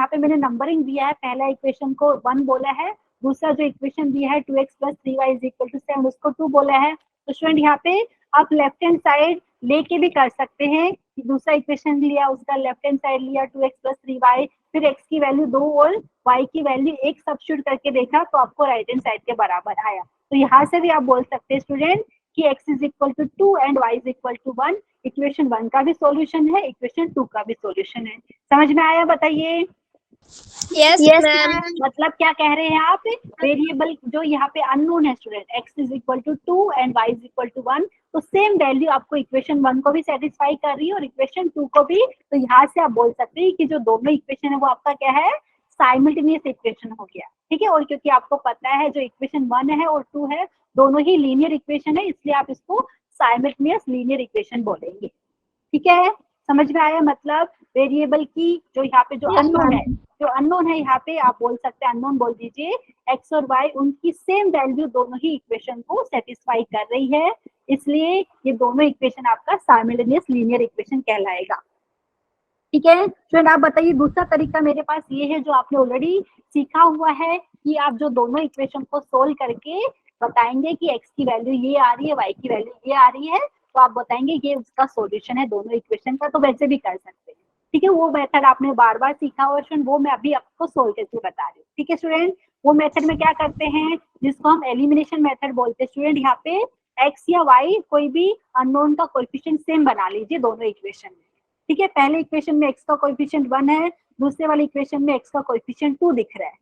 पे मैंने नंबरिंग दिया है, पहला इक्वेशन को 1 बोला है, दूसरा जो इक्वेशन दिया है 2x + 3y = 7 उसको 2 बोला है। तो स्टूडेंट यहाँ पे आप लेफ्ट हैंड साइड लेके भी कर सकते हैं, दूसरा इक्वेशन लिया, उसका लेफ्ट हैंड साइड लिया 2x + 3y, फिर x की वैल्यू 2 और y की वैल्यू 1 सब्स्टिट्यूट करके देखा, तो आपको राइट हैंड साइड के बराबर आया। तो यहाँ से भी आप बोल सकते हैं स्टूडेंट कि x = 2 एंड y = 1 इक्वेशन 1 का भी सॉल्यूशन है, इक्वेशन 2 का भी सॉल्यूशन है। समझ में आया? बताइए। Yes, Yes, ma'am. मतलब क्या कह रहे हैं आप, वेरिएबल जो यहाँ पे अननोन है स्टूडेंट, x = 2 एंड y = 1, तो सेम वैल्यू आपको इक्वेशन 1 को भी सेटिस्फाई कर रही है और इक्वेशन 2 को भी। तो यहाँ से आप बोल सकते हैं कि जो दोनों इक्वेशन है वो आपका क्या है, साइमल्टेनियस इक्वेशन हो गया, ठीक है? और क्योंकि आपको पता है जो इक्वेशन 1 है और 2 है दोनों ही लीनियर इक्वेशन है, इसलिए आप इसको साइमल्टेनियस लीनियर इक्वेशन बोलेंगे, ठीक है? समझ में आया? मतलब वेरिएबल की जो यहाँ पे जो अननोन है यहाँ पे आप बोल सकते हैं, अननोन बोल दीजिए, x और y उनकी सेम वैल्यू दोनों ही इक्वेशन को सेटिस्फाई कर रही है, इसलिए ये दोनों इक्वेशन आपका साइमल्टेनियस लीनियर इक्वेशन कहलाएगा, ठीक है? स्टूडेंट आप बताइए, दूसरा तरीका मेरे पास ये है जो आपने ऑलरेडी सीखा हुआ है कि आप जो दोनों इक्वेशन को सोल्व करके बताएंगे कि x की वैल्यू ये आ रही है, y की वैल्यू ये आ रही है, तो आप बताएंगे ये उसका सॉल्यूशन है दोनों इक्वेशन का, तो वैसे भी कर सकते हैं, ठीक है? वो मेथड आपने बार बार सीखा हुआ स्टूडेंट, वो मैं अभी आपको सोल्व करके बता रही हूँ, ठीक है स्टूडेंट? वो मेथड में क्या करते हैं जिसको हम एलिमिनेशन मेथड बोलते हैं स्टूडेंट, यहाँ पे x या y कोई भी अननोन का कोएफिशिएंट सेम बना लीजिए दोनों इक्वेशन में, ठीक है? पहले इक्वेशन में x का कोएफिशिएंट 1 है, दूसरे वाले इक्वेशन में x का कोएफिशिएंट 2 दिख रहा है,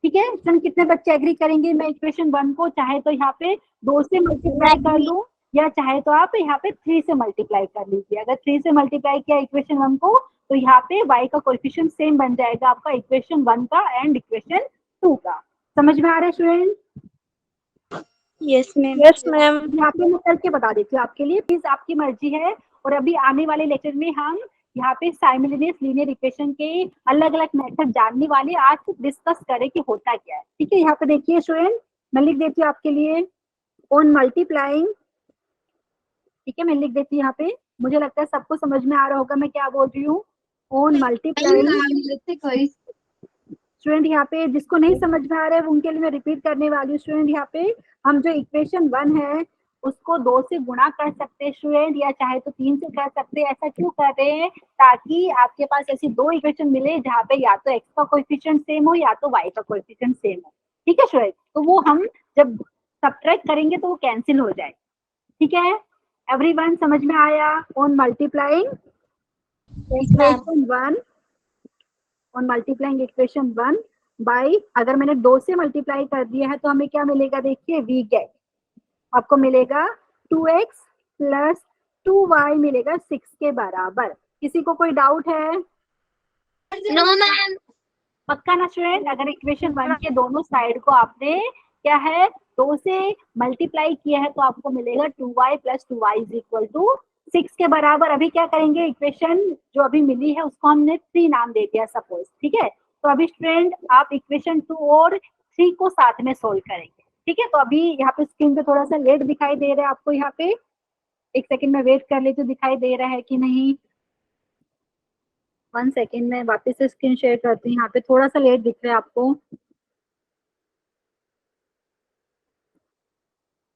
ठीक है? स्टूडेंट कितने बच्चे एग्री करेंगे, मैं इक्वेशन 1 को चाहे तो यहाँ पे 2 से मल्टीप्लाई कर लूं, या चाहे तो आप यहाँ पे 3 से मल्टीप्लाई कर लीजिए। अगर 3 से मल्टीप्लाई किया इक्वेशन 1 को, तो यहाँ पे y का कोएफिशिएंट सेम बन जाएगा आपका इक्वेशन 1 का एंड इक्वेशन 2 का। समझ में आ रहा है student? Yes, ma'am. Yes, ma'am. यहाँ पे मैं करके बता देती हूँ आपके लिए, प्लीज आपकी मर्जी है। और अभी आने वाले लेक्चर में हम यहाँ पे साइमल्टेनियस लीनियर इक्वेशन के अलग अलग मेथड जानने वाले, आज डिस्कस करें कि होता क्या है, ठीक है? यहाँ पे देखिए स्टूडेंट, मैं लिख देती हूँ आपके लिए ऑन मल्टीप्लाइंग, ठीक है? मैं लिख देती हूँ यहाँ पे, मुझे लगता है सबको समझ में आ रहा होगा मैं क्या बोल रही हूँ। ऑन मल्टीप्लाइंग स्टूडेंट, यहाँ पे जिसको नहीं समझ में आ रहा है उनके लिए मैं रिपीट करने वाली हूँ स्टूडेंट। यहाँ पे हम जो इक्वेशन 1 है उसको 2 से गुणा कर सकते हैं स्टूडेंट, या चाहे तो 3 से कर सकते हैं। ऐसा क्यों कर रहे हैं? ताकि आपके पास ऐसी 2 इक्वेशन मिले जहाँ पे या तो x का कोएफिशिएंट सेम हो या तो y का कोएफिशिएंट सेम हो, ठीक है स्टूडेंट? तो वो हम जब सब्ट्रैक्ट करेंगे तो वो कैंसिल हो जाए, ठीक है? एवरीवन समझ में आया? On multiplying equation 1, on multiplying equation 1 by, अगर मैंने 2 से मल्टीप्लाई कर दिया है तो हमें क्या मिलेगा, देखिए वी गेट, आपको मिलेगा 2x + 2y मिलेगा 6 के बराबर। किसी को कोई डाउट है? No, ma'am. पक्का ना स्टूडेंट? अगर इक्वेशन 1 के दोनों साइड को आपने क्या है 2 से मल्टीप्लाई किया है तो आपको मिलेगा 2y + 2y = 6 के बराबर। अभी क्या करेंगे, इक्वेशन जो अभी मिली है उसको हमने 3 नाम दे दिया सपोज, ठीक है? तो अभी स्टूडेंट आप इक्वेशन 2 और 3 को साथ में सोल्व करेंगे, ठीक है? तो अभी यहाँ पे स्क्रीन पे थोड़ा सा लेट दिखाई दे रहा है आपको, यहाँ पे एक सेकंड में वेट कर लेती हूँ दिखाई दे रहा है कि नहीं। 1 सेकंड में वापस से स्क्रीन शेयर करती हूँ, यहाँ पे थोड़ा सा लेट दिख रहा है आपको।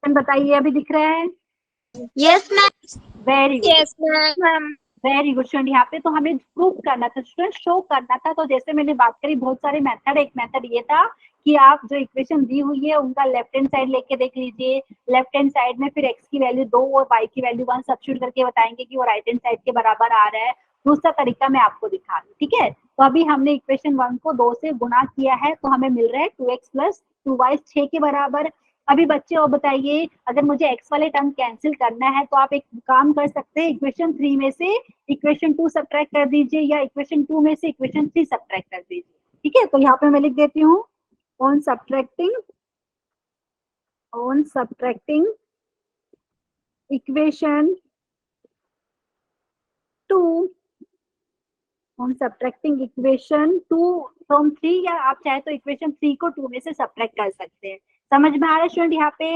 बताइए अभी दिख रहा है? Yes, ma'am. Very good. Yes, ma'am. Very good student. यहाँ पे तो हमें प्रूव करना था स्टूडेंट, शो करना था। तो जैसे मैंने बात करी बहुत सारे मेथड, एक मेथड ये था कि आप जो इक्वेशन दी हुई है उनका लेफ्ट हैंड साइड लेके देख लीजिए, लेफ्ट हैंड साइड में फिर x की वैल्यू 2 और y की वैल्यू 1 सब्स्टिट्यूट करके बताएंगे कि वो राइट हैंड साइड के बराबर आ रहा है। दूसरा तरीका मैं आपको दिखा रही हूँ, ठीक है। तो अभी हमने इक्वेशन 1 को 2 से गुना किया है तो हमें मिल रहा है 2x प्लस 2y 6 के बराबर। अभी बच्चे और बताइए, अगर मुझे x वाले टर्म कैंसिल करना है तो आप एक काम कर सकते हैं, इक्वेशन 3 में से इक्वेशन 2 सब्ट्रैक्ट कर दीजिए या इक्वेशन 2 में से इक्वेशन 3 सब्ट्रैक्ट कर दीजिए, ठीक है। तो यहाँ पे मैं लिख देती हूँ on subtracting equation 2 from 3, या आप चाहे तो इक्वेशन 3 को 2 में से सब्ट्रैक्ट कर सकते हैं। समझ में आ रहा है स्टूडेंट यहाँ पे?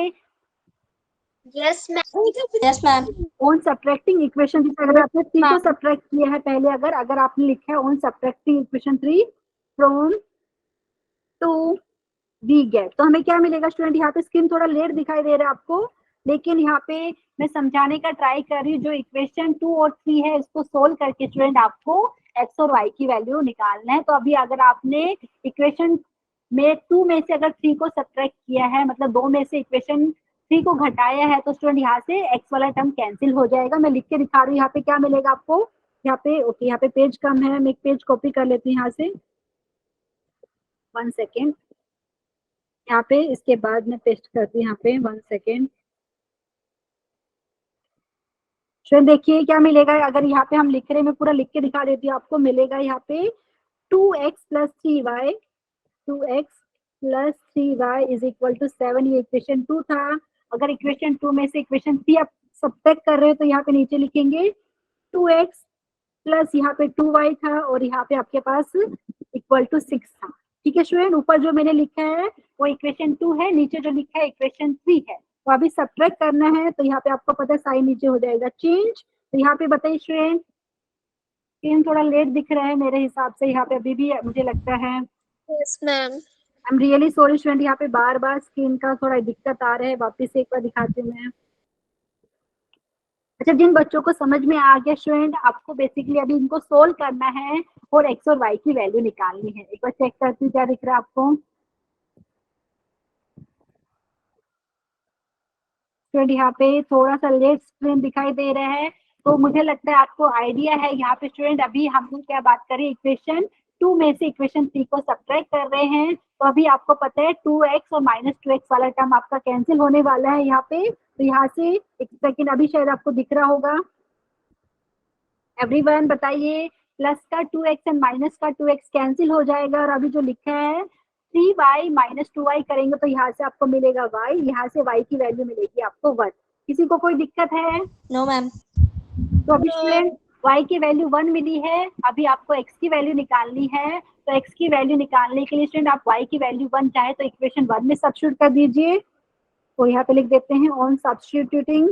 Yes, ma'am. Yes, ma'am. On subtracting equation, जैसे अगर आपने 3 को सब्ट्रैक्ट किया है पहले, अगर आपने लिखा है on subtracting equation 3 from 2 we get, तो हमें क्या मिलेगा स्टूडेंट? यहाँ पे स्क्रीन थोड़ा लेट दिखाई दे रहा है आपको, लेकिन यहाँ पे मैं समझाने का ट्राई कर रही हूँ। जो इक्वेशन 2 और 3 है इसको सोल्व करके स्टूडेंट आपको x और y की वैल्यू निकालना है। तो अभी अगर आपने इक्वेशन में 2 में से अगर 3 को सब्ट्रैक्ट किया है, मतलब 2 में से इक्वेशन 3 को घटाया है, तो स्टूडेंट यहाँ से x वाला टर्म कैंसिल हो जाएगा। मैं लिख के दिखा रही हूँ यहाँ पे क्या मिलेगा आपको। यहाँ पे ओके, यहाँ पे पेज कम है, मैं एक पेज कॉपी कर लेती हूँ यहाँ से, 1 सेकेंड। यहाँ पे इसके बाद मैं पेस्ट करती हूँ यहाँ पे, 1 सेकेंड। स्टूडेंट देखिए क्या मिलेगा, अगर यहाँ पे हम लिख रहे हैं, मैं पूरा लिख के दिखा देती हूँ आपको। मिलेगा यहाँ पे 2x plus 3y, 2x plus 3y is equal to 7। ये इक्वेशन 2 था। अगर इक्वेशन 2 में से इक्वेशन 3 आप सब्ट्रैक्ट कर रहे हो तो यहाँ पे नीचे लिखेंगे 2x प्लस यहाँ पे 2y था और यहाँ पे आपके पास इक्वल टू 6 था, ठीक है स्टूडेंट। ऊपर जो मैंने लिखा है वो इक्वेशन 2 है, नीचे जो लिखा है इक्वेशन 3 है। तो अभी सब्ट्रैक्ट करना है तो यहाँ पे आपको पता है साइन नीचे हो जाएगा चेंज। तो यहाँ पे बताइए स्टूडेंट, स्क्रीन थोड़ा लेट दिख रहा है मेरे हिसाब से यहाँ पे अभी भी, मुझे लगता है। Yes, ma'am. I am really sorry student, यहाँ पे बार बार स्क्रीन का थोड़ा दिक्कत आ रहा है। वापस से एक बार दिखाती हूँ मैं। अच्छा, जिन बच्चों को समझ में आ गया स्टूडेंट, आपको बेसिकली अभी इनको सोल्व करना है और x और y की वैल्यू निकालनी है। एक बार चेक करती हूँ क्या दिख रहा है आपको। स्टूडेंट यहाँ पे थोड़ा सा लेट स्क्रीन दिखाई दे रहा है, तो मुझे लगता है आपको आइडिया है। यहाँ पे स्टूडेंट अभी हमने क्या बात करी, इक्वेशन 2 में से इक्वेशन 3 को सब्ट्रैक्ट कर रहे हैं। तो अभी आपको पता है 2x और -2x वाला टर्म आपका कैंसिल होने वाला है यहाँ पे। तो यहाँ से एक सेकेंड, अभी शायद आपको दिख रहा होगा। एवरीवन बताइए, प्लस का 2x एंड माइनस का 2x कैंसिल हो जाएगा और अभी जो लिखा है 3y माइनस 2y करेंगे तो यहाँ से आपको मिलेगा y, यहाँ से y की वैल्यू मिलेगी आपको 1। किसी को कोई दिक्कत है? No, ma'am. तो अभी स्टूडेंट y की वैल्यू 1 मिली है, अभी आपको x की वैल्यू निकालनी है। तो x की वैल्यू निकालने के लिए स्टूडेंट आप y की वैल्यू 1 चाहे तो इक्वेशन 1 में सब्स्टिट्यूट कर दीजिए। तो यहाँ पे लिख देते हैं ऑन सब्स्टिट्यूटिंग,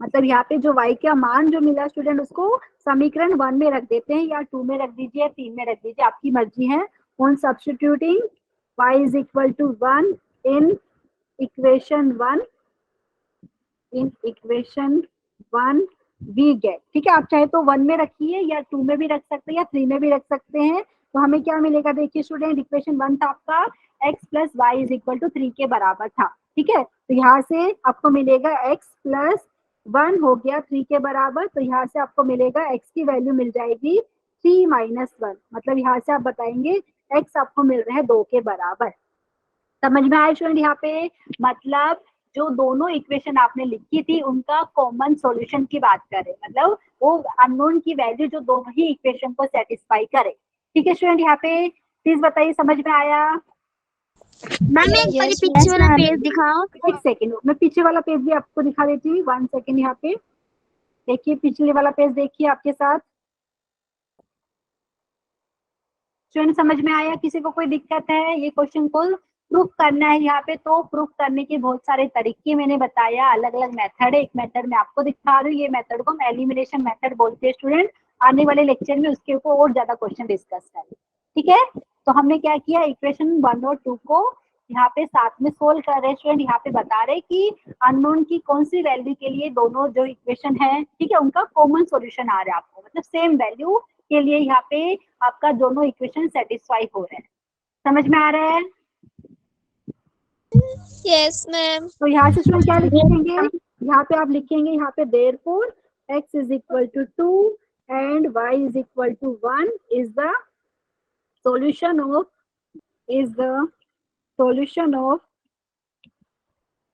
मतलब यहाँ पे जो y का मान जो मिला स्टूडेंट उसको समीकरण 1 में रख देते हैं, या 2 में रख दीजिए या 3 में रख दीजिए, आपकी मर्जी है। On substituting y is equal to 1 in equation 1 we get, ठीक है। आप चाहे तो 1 में रखिए या 2 में भी रख सकते हैं या 3 में भी रख सकते हैं। तो हमें क्या मिलेगा देखिए स्टूडेंट, इक्वेशन 1 था आपका x plus y is equal to 3 के बराबर था, ठीक है। तो यहाँ से आपको मिलेगा x प्लस 1 हो गया 3 के बराबर। तो यहाँ से आपको मिलेगा x की वैल्यू मिल जाएगी 3 माइनस 1, मतलब यहाँ से आप बताएंगे x आपको मिल रहा है 2 के बराबर। समझ में आया स्टूडेंट यहाँ पे? मतलब जो दोनों इक्वेशन आपने लिखी थी उनका कॉमन सॉल्यूशन की बात करें, मतलब वो अननोन की वैल्यू जो दोनों ही इक्वेशन को सेटिस्फाई करे, ठीक है स्टूडेंट। यहाँ पे प्लीज बताइए, समझ में आया? मैम एक बार पीछे वाला पेज दिखाओ। एक सेकेंड, मैं पीछे वाला पेज भी आपको दिखा देती हूँ। 1 सेकेंड, यहाँ पे देखिए पिछले वाला पेज देखिए आपके साथ। स्टूडेंट समझ में आया? किसी को कोई दिक्कत है? ये क्वेश्चन को प्रूफ करना है यहाँ पे, तो प्रूफ करने के बहुत सारे तरीके मैंने बताया, अलग अलग मेथड है। एक मेथड मैं आपको दिखा रही हूँ, ये मेथड को हम एलिमिनेशन मेथड बोलते हैं स्टूडेंट। आने वाले लेक्चर में उसके ऊपर और ज्यादा क्वेश्चन डिस्कस करें, ठीक है। तो हमने क्या किया, इक्वेशन 1 और 2 को यहाँ पे साथ में सोल्व कर रहे हैं स्टूडेंट, यहाँ पे बता रहे कि अननोन की कौन सी वैल्यू के लिए दोनों जो इक्वेशन है, ठीक है, उनका कॉमन सॉल्यूशन आ रहा है आपको, मतलब सेम वैल्यू के लिए यहाँ पे आपका दोनों इक्वेशन सेटिस्फाई हो रहे हैं। समझ में आ रहा है? Yes ma'am. तो यहाँ से स्टूडेंट क्या लिखेंगे, यहाँ पे आप लिखेंगे यहाँ पे therefore x is equal to 2 and y is equal to 1 is the solution of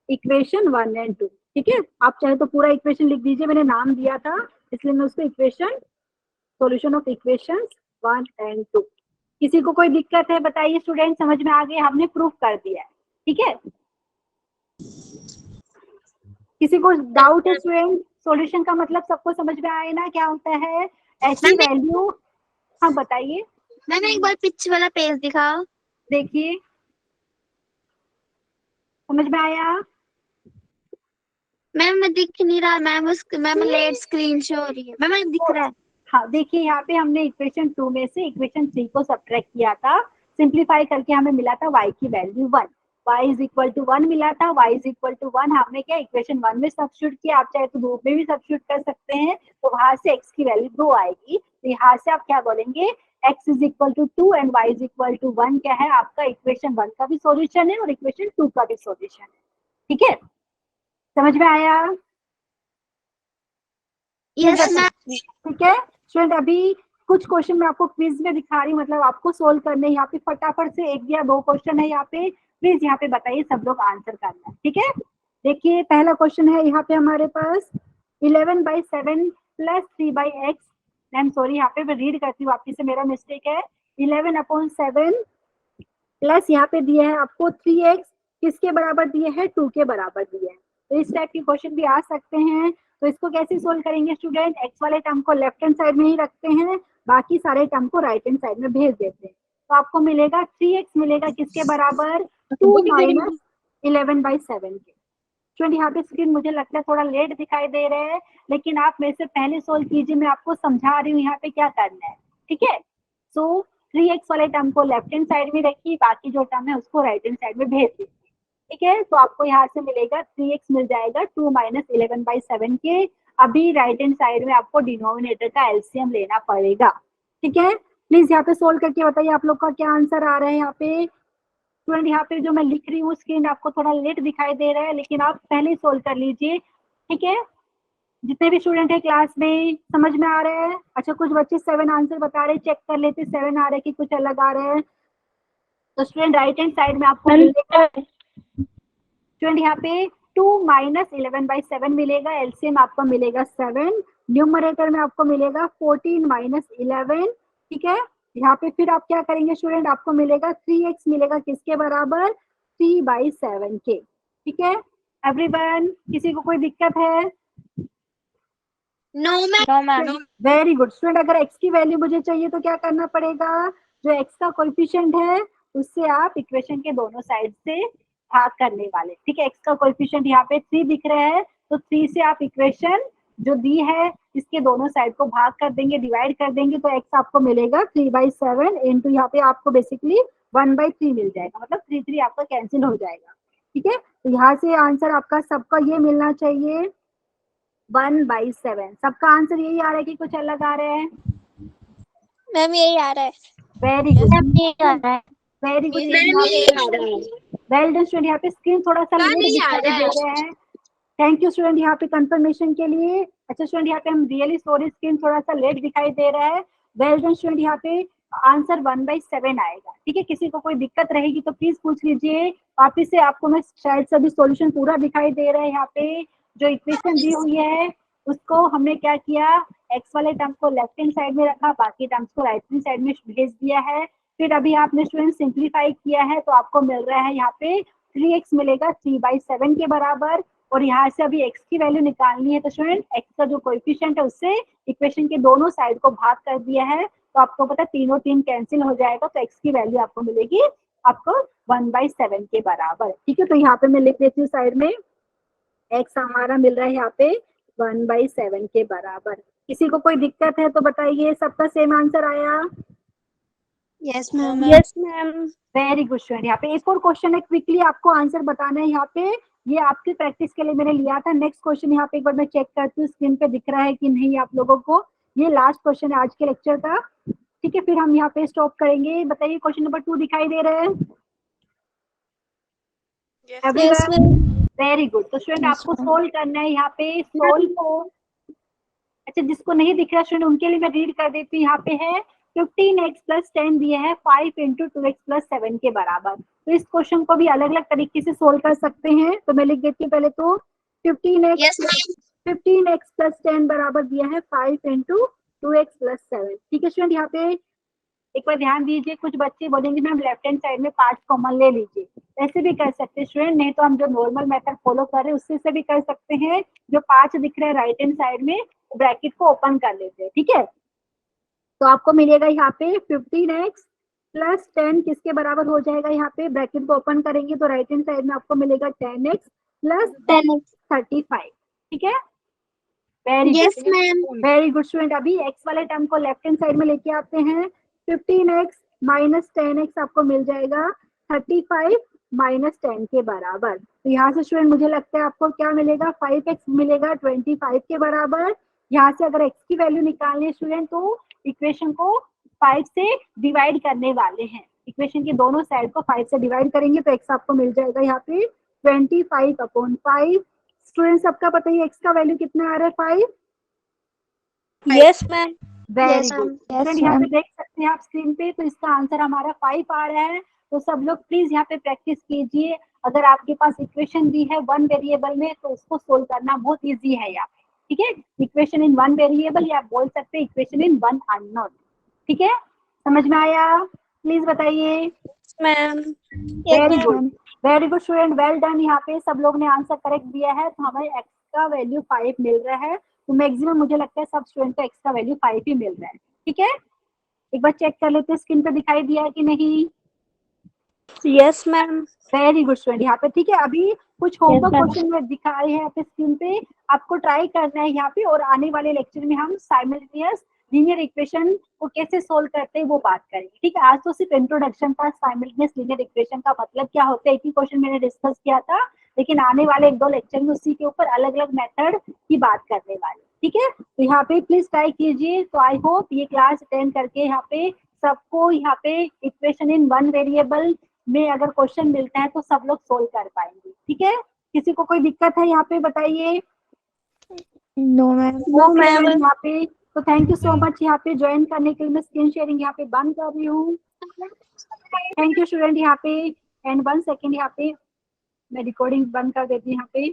equation 1 and 2। ठीक है, आप चाहे तो पूरा इक्वेशन लिख दीजिए, मैंने नाम दिया था इसलिए मैं उसको equation solution of equation 1 and 2। किसी को कोई दिक्कत है बताइए स्टूडेंट, समझ में आ गया? हमने प्रूफ कर दिया है, ठीक है। किसी को डाउट है स्टूडेंट? सॉल्यूशन का मतलब सबको समझ में आए ना, क्या होता है ऐसी वैल्यू। हाँ बताइए मैम एक बार पीछे वाला पेज दिखाओ। देखिए, समझ में आया? मैम मैं दिख नहीं रहा ma'am, ma'am late screen show हो रही है। मैम दिख रहा है। हाँ देखिए, यहाँ पे हमने इक्वेशन 2 में से इक्वेशन 3 को सब्ट्रैक्ट किया था, सिंप्लीफाई करके हमें मिला था y की value 1, y is equal to 1 मिला था, y इज इक्वल टू 1 हमने क्या इक्वेशन 1 में सब्स्टिट्यूट किया, आप चाहे तो 2 में भी सब्स्टिट्यूट कर सकते हैं, तो वहां से x की वैल्यू 2 आएगी। तो यहाँ से आप क्या बोलेंगे, x is equal to 2 and y is equal to 1 क्या है, आपका इक्वेशन 1 का भी सोल्यूशन है और इक्वेशन 2 का भी सोल्यूशन है। ठीक है, समझ में आया? Yes ma'am. ठीक है स्टूडेंट, अभी कुछ क्वेश्चन मैं आपको क्विज में दिखा रही हूँ, मतलब आपको सोल्व करने, यहाँ पे फटाफट से 1 या 2 क्वेश्चन है यहाँ पे, प्लीज यहाँ पे बताइए, सब लोग आंसर करना है। ठीक है, देखिए पहला क्वेश्चन है यहाँ पे हमारे पास 11/7 plus 3/x, I am sorry, यहाँ पे मैं रीड करती हूँ, वापिस से मेरा मिस्टेक है। 11/7 प्लस यहाँ पे दिया है आपको 3x, किसके बराबर दिए हैं, 2 के बराबर दिए हैं। तो इस टाइप के क्वेश्चन भी आ सकते हैं। तो इसको कैसे सोल्व करेंगे स्टूडेंट, x वाले टर्म को लेफ्ट हैंड साइड में ही रखते हैं, बाकी सारे टर्म को राइट हैंड साइड में भेज देते हैं। तो आपको मिलेगा 3x मिलेगा किसके बराबर, 2 माइनस 11/7 के। स्टूडेंट यहाँ पे स्क्रीन मुझे लगता है थोड़ा लेट दिखाई दे रहे हैं, लेकिन आप मेरे से पहले सोल्व कीजिए, मैं आपको समझा रही हूँ यहाँ पे क्या करना है। ठीक है, सो 3x वाले टर्म को लेफ्ट हैंड साइड में रखिए, बाकी जो टर्म है उसको राइट हैंड साइड में भेज दीजिए। ठीक है, तो आपको यहाँ से मिलेगा 3x मिल जाएगा 2 माइनस 11/7 के। अभी राइट हैंड साइड में आपको डिनोमिनेटर का एलसीएम लेना पड़ेगा। ठीक है, प्लीज यहाँ पे सोल्व करके बताइए आप लोग का क्या आंसर आ रहा है। यहाँ पे स्टूडेंट यहाँ पे जो मैं लिख रही हूँ स्क्रीन आपको थोड़ा लेट दिखाई दे रहा है, लेकिन आप पहले सोल्व कर लीजिए। ठीक है, जितने भी स्टूडेंट है क्लास में, समझ में आ रहे हैं? अच्छा, कुछ बच्चे 7 आंसर बता रहे, चेक कर लेते 7 आ रहे हैं कि कुछ अलग आ रहे हैं। तो स्टूडेंट राइट हैंड साइड में आपको मिलेगा स्टूडेंट यहाँ पे 2 माइनस 11/7 मिलेगा, एलसीएम आपको मिलेगा 7, न्यूमरेटर में आपको मिलेगा 14 माइनस 11। ठीक है, यहाँ पे फिर आप क्या करेंगे स्टूडेंट, आपको मिलेगा 3x मिलेगा किसके बराबर, 3/7 के। ठीक है एवरीवन, किसी को कोई दिक्कत है? No ma'am. Very good student, अगर x की वैल्यू मुझे चाहिए तो क्या करना पड़ेगा, जो x का कोएफिशिएंट है उससे आप इक्वेशन के दोनों साइड से भाग करने वाले। ठीक है, x का कोएफिशिएंट यहाँ पे 3 दिख रहा है, तो 3 से आप इक्वेशन जो दी है इसके दोनों साइड को भाग कर देंगे, डिवाइड कर देंगे, तो x आपको मिलेगा 3/7 इंटू यहाँ पे आपको बेसिकली 1/3 मिल जाएगा, मतलब 3 आपका कैंसिल हो जाएगा। ठीक है, तो यहाँ से आंसर आपका सबका ये मिलना चाहिए 1/7। सबका आंसर यही आ रहा है कि कुछ अलग आ रहा है? मैम यही आ रहा है। Very good, ma'am very good, यही वेल डन स्टूडेंट। यहाँ पे स्क्रीन थोड़ा सा लेट दिखाई दे रहा है। थैंक यू स्टूडेंट यहाँ पे कंफर्मेशन के लिए। अच्छा स्टूडेंट, यहाँ पे हम रियली सॉरी, स्क्रीन थोड़ा सा लेट दिखाई दे रहा है। वेल डन स्टूडेंट, यहाँ पे आंसर 1/7 आएगा। ठीक है, किसी को कोई दिक्कत रहेगी तो प्लीज पूछ लीजिए। वापिस से आपको मैं शायद सभी सॉल्यूशन पूरा दिखाई दे रहा है। यहाँ पे जो इक्वेशन दी हुई है उसको हमने क्या किया, एक्स वाले टर्म को लेफ्ट हैंड साइड में रखा, बाकी टर्म्स को राइट हैंड साइड में भेज दिया है। फिर अभी आपने स्टूडेंट सिंप्लीफाई किया है, तो आपको मिल रहा है यहाँ पे 3x मिलेगा 3/7 के बराबर, और यहाँ से अभी x की वैल्यू निकालनी है, तो स्टूडेंट x का जो कोएफिशिएंट है उससे इक्वेशन के दोनों साइड को भाग कर दिया है, तो आपको पता है तीनों 3 कैंसिल हो जाएगा, तो x की वैल्यू आपको मिलेगी आपको 1/7 के बराबर। ठीक है, तो यहाँ पे मैं लिख देती हूँ साइड में, x हमारा मिल रहा है यहाँ पे 1/7 के बराबर। किसी को कोई दिक्कत है तो बताइए, सबका सेम आंसर आया? Yes ma'am. Yes ma'am. Very good student. यहाँ पे एक और क्वेश्चन है, क्विकली आपको आंसर बताना है यहाँ पे, ये आपकी प्रैक्टिस के लिए मैंने लिया था। नेक्स्ट क्वेश्चन यहाँ पे एक बार मैं चेक करती हूँ स्क्रीन पे दिख रहा है कि नहीं आप लोगों को। ये लास्ट क्वेश्चन है आज के लेक्चर का, ठीक है, फिर हम यहाँ पे स्टॉप करेंगे। बताइए क्वेश्चन नंबर 2 दिखाई दे रहा है यस मैम। Very good. तो स्टूडेंट Yes, आपको ma'am. सोल्व करना है यहाँ पे, सोल्व को, अच्छा जिसको नहीं दिख रहा स्टूडेंट उनके लिए मैं रीड कर देती हूँ। यहाँ पे है 15x प्लस 10 दिया है 5 इंटू 2x प्लस 7 के बराबर। तो इस क्वेश्चन को भी अलग अलग तरीके से सोल्व कर सकते हैं। तो मैं लिख देती हूँ पहले तो 15x प्लस 10 बराबर दिया है 5 इंटू 2x प्लस 7। ठीक है स्टूडेंट, यहाँ पे एक बार ध्यान दीजिए, कुछ बच्चे बोलेंगे मैम लेफ्ट हैंड साइड में पार्ट्स कॉमन ले लीजिए, ऐसे भी कर सकते हैं स्टूडेंट, नहीं तो हम जो नॉर्मल मेथड फॉलो कर रहे हैं उससे से भी कर सकते हैं। जो 5 दिख रहे हैं राइट हैंड साइड में, ब्रैकेट को ओपन कर लेते हैं, ठीक है। तो आपको मिलेगा यहाँ पे 15x प्लस 10 किसके बराबर हो जाएगा, यहाँ पे ब्रैकेट को ओपन करेंगे तो राइट हैंड साइड में आपको मिलेगा 10x प्लस 35, ठीक है। Yes ma'am. Very good student. अभी x वाले टर्म को लेफ्ट हैंड साइड में लेके आते हैं, 15x माइनस 10x आपको मिल जाएगा 35 माइनस 10 के बराबर। तो यहाँ से स्टूडेंट मुझे लगता है आपको क्या मिलेगा, 5x मिलेगा 25 के बराबर। यहाँ से अगर x की वैल्यू निकालनी है स्टूडेंट तो इक्वेशन को 5 से डिवाइड करने वाले हैं। इक्वेशन की दोनों साइड को 5 से डिवाइड करेंगे तो x आपको मिल जाएगा यहाँ पे 25/5। स्टूडेंट सबका पता है x का वैल्यू कितना आ रहा है, 5। Yes ma'am. Very Yes, good ma'am. Student, यहाँ पे देख सकते हैं आप स्क्रीन पे, तो इसका आंसर हमारा 5 आ रहा है। तो सब लोग प्लीज यहाँ पे प्रैक्टिस कीजिए। अगर आपके पास इक्वेशन दी है 1 वेरिएबल में तो उसको सोल्व करना बहुत इजी है यहाँ पे, ठीक है। इक्वेशन इन 1 वेरिएबल या आप बोल सकते हैं इक्वेशन इन 1 अननोन, ठीक है। समझ में आया, प्लीज बताइए। Ma'am. Very good, very good student, well done. यहाँ पे सब लोग ने आंसर करेक्ट दिया है, तो हमें x का वैल्यू 5 मिल रहा है। तो मैक्सिमम मुझे लगता है सब स्टूडेंट को x का वैल्यू 5 ही मिल रहा है, ठीक है। एक बार चेक कर लेते हैं स्क्रीन पे दिखाई दिया है कि नहीं। Yes ma'am. Very good student, यहाँ पे ठीक है। अभी कुछ होमवर्क क्वेश्चन में दिखाए हैं यहाँ पे स्क्रीन पे, आपको ट्राई करना है यहाँ पे, और आने वाले लेक्चर में हम साइमल्टेनियस लीनियर इक्वेशन को कैसे सोल्व करते हैं वो बात करेंगे, ठीक है। आज तो सिर्फ इंट्रोडक्शन था, साइमल्टेनियस लीनियर इक्वेशन का मतलब क्या होता है एक ही क्वेश्चन मैंने डिस्कस किया था, लेकिन आने वाले 1-2 लेक्चर में उसी के ऊपर अलग अलग मेथड की बात करने वाले, ठीक है। तो यहाँ पे प्लीज ट्राई कीजिए। तो आई होप ये क्लास अटेंड करके यहाँ पे सबको यहाँ पे इक्वेशन इन 1 वेरिएबल में अगर क्वेश्चन मिलता है तो सब लोग सोल्व कर पाएंगे, ठीक है। किसी को कोई दिक्कत है यहाँ पे बताइए। No, ma'am. No ma'am. यहाँ पे तो थैंक यू सो मच यहाँ पे ज्वाइन करने के लिए। मैं स्क्रीन शेयरिंग यहाँ पे बंद कर रही हूँ। Thank you student. यहाँ पे एंड 1 सेकेंड यहाँ पे मैं रिकॉर्डिंग बंद कर देती हूँ यहाँ पे।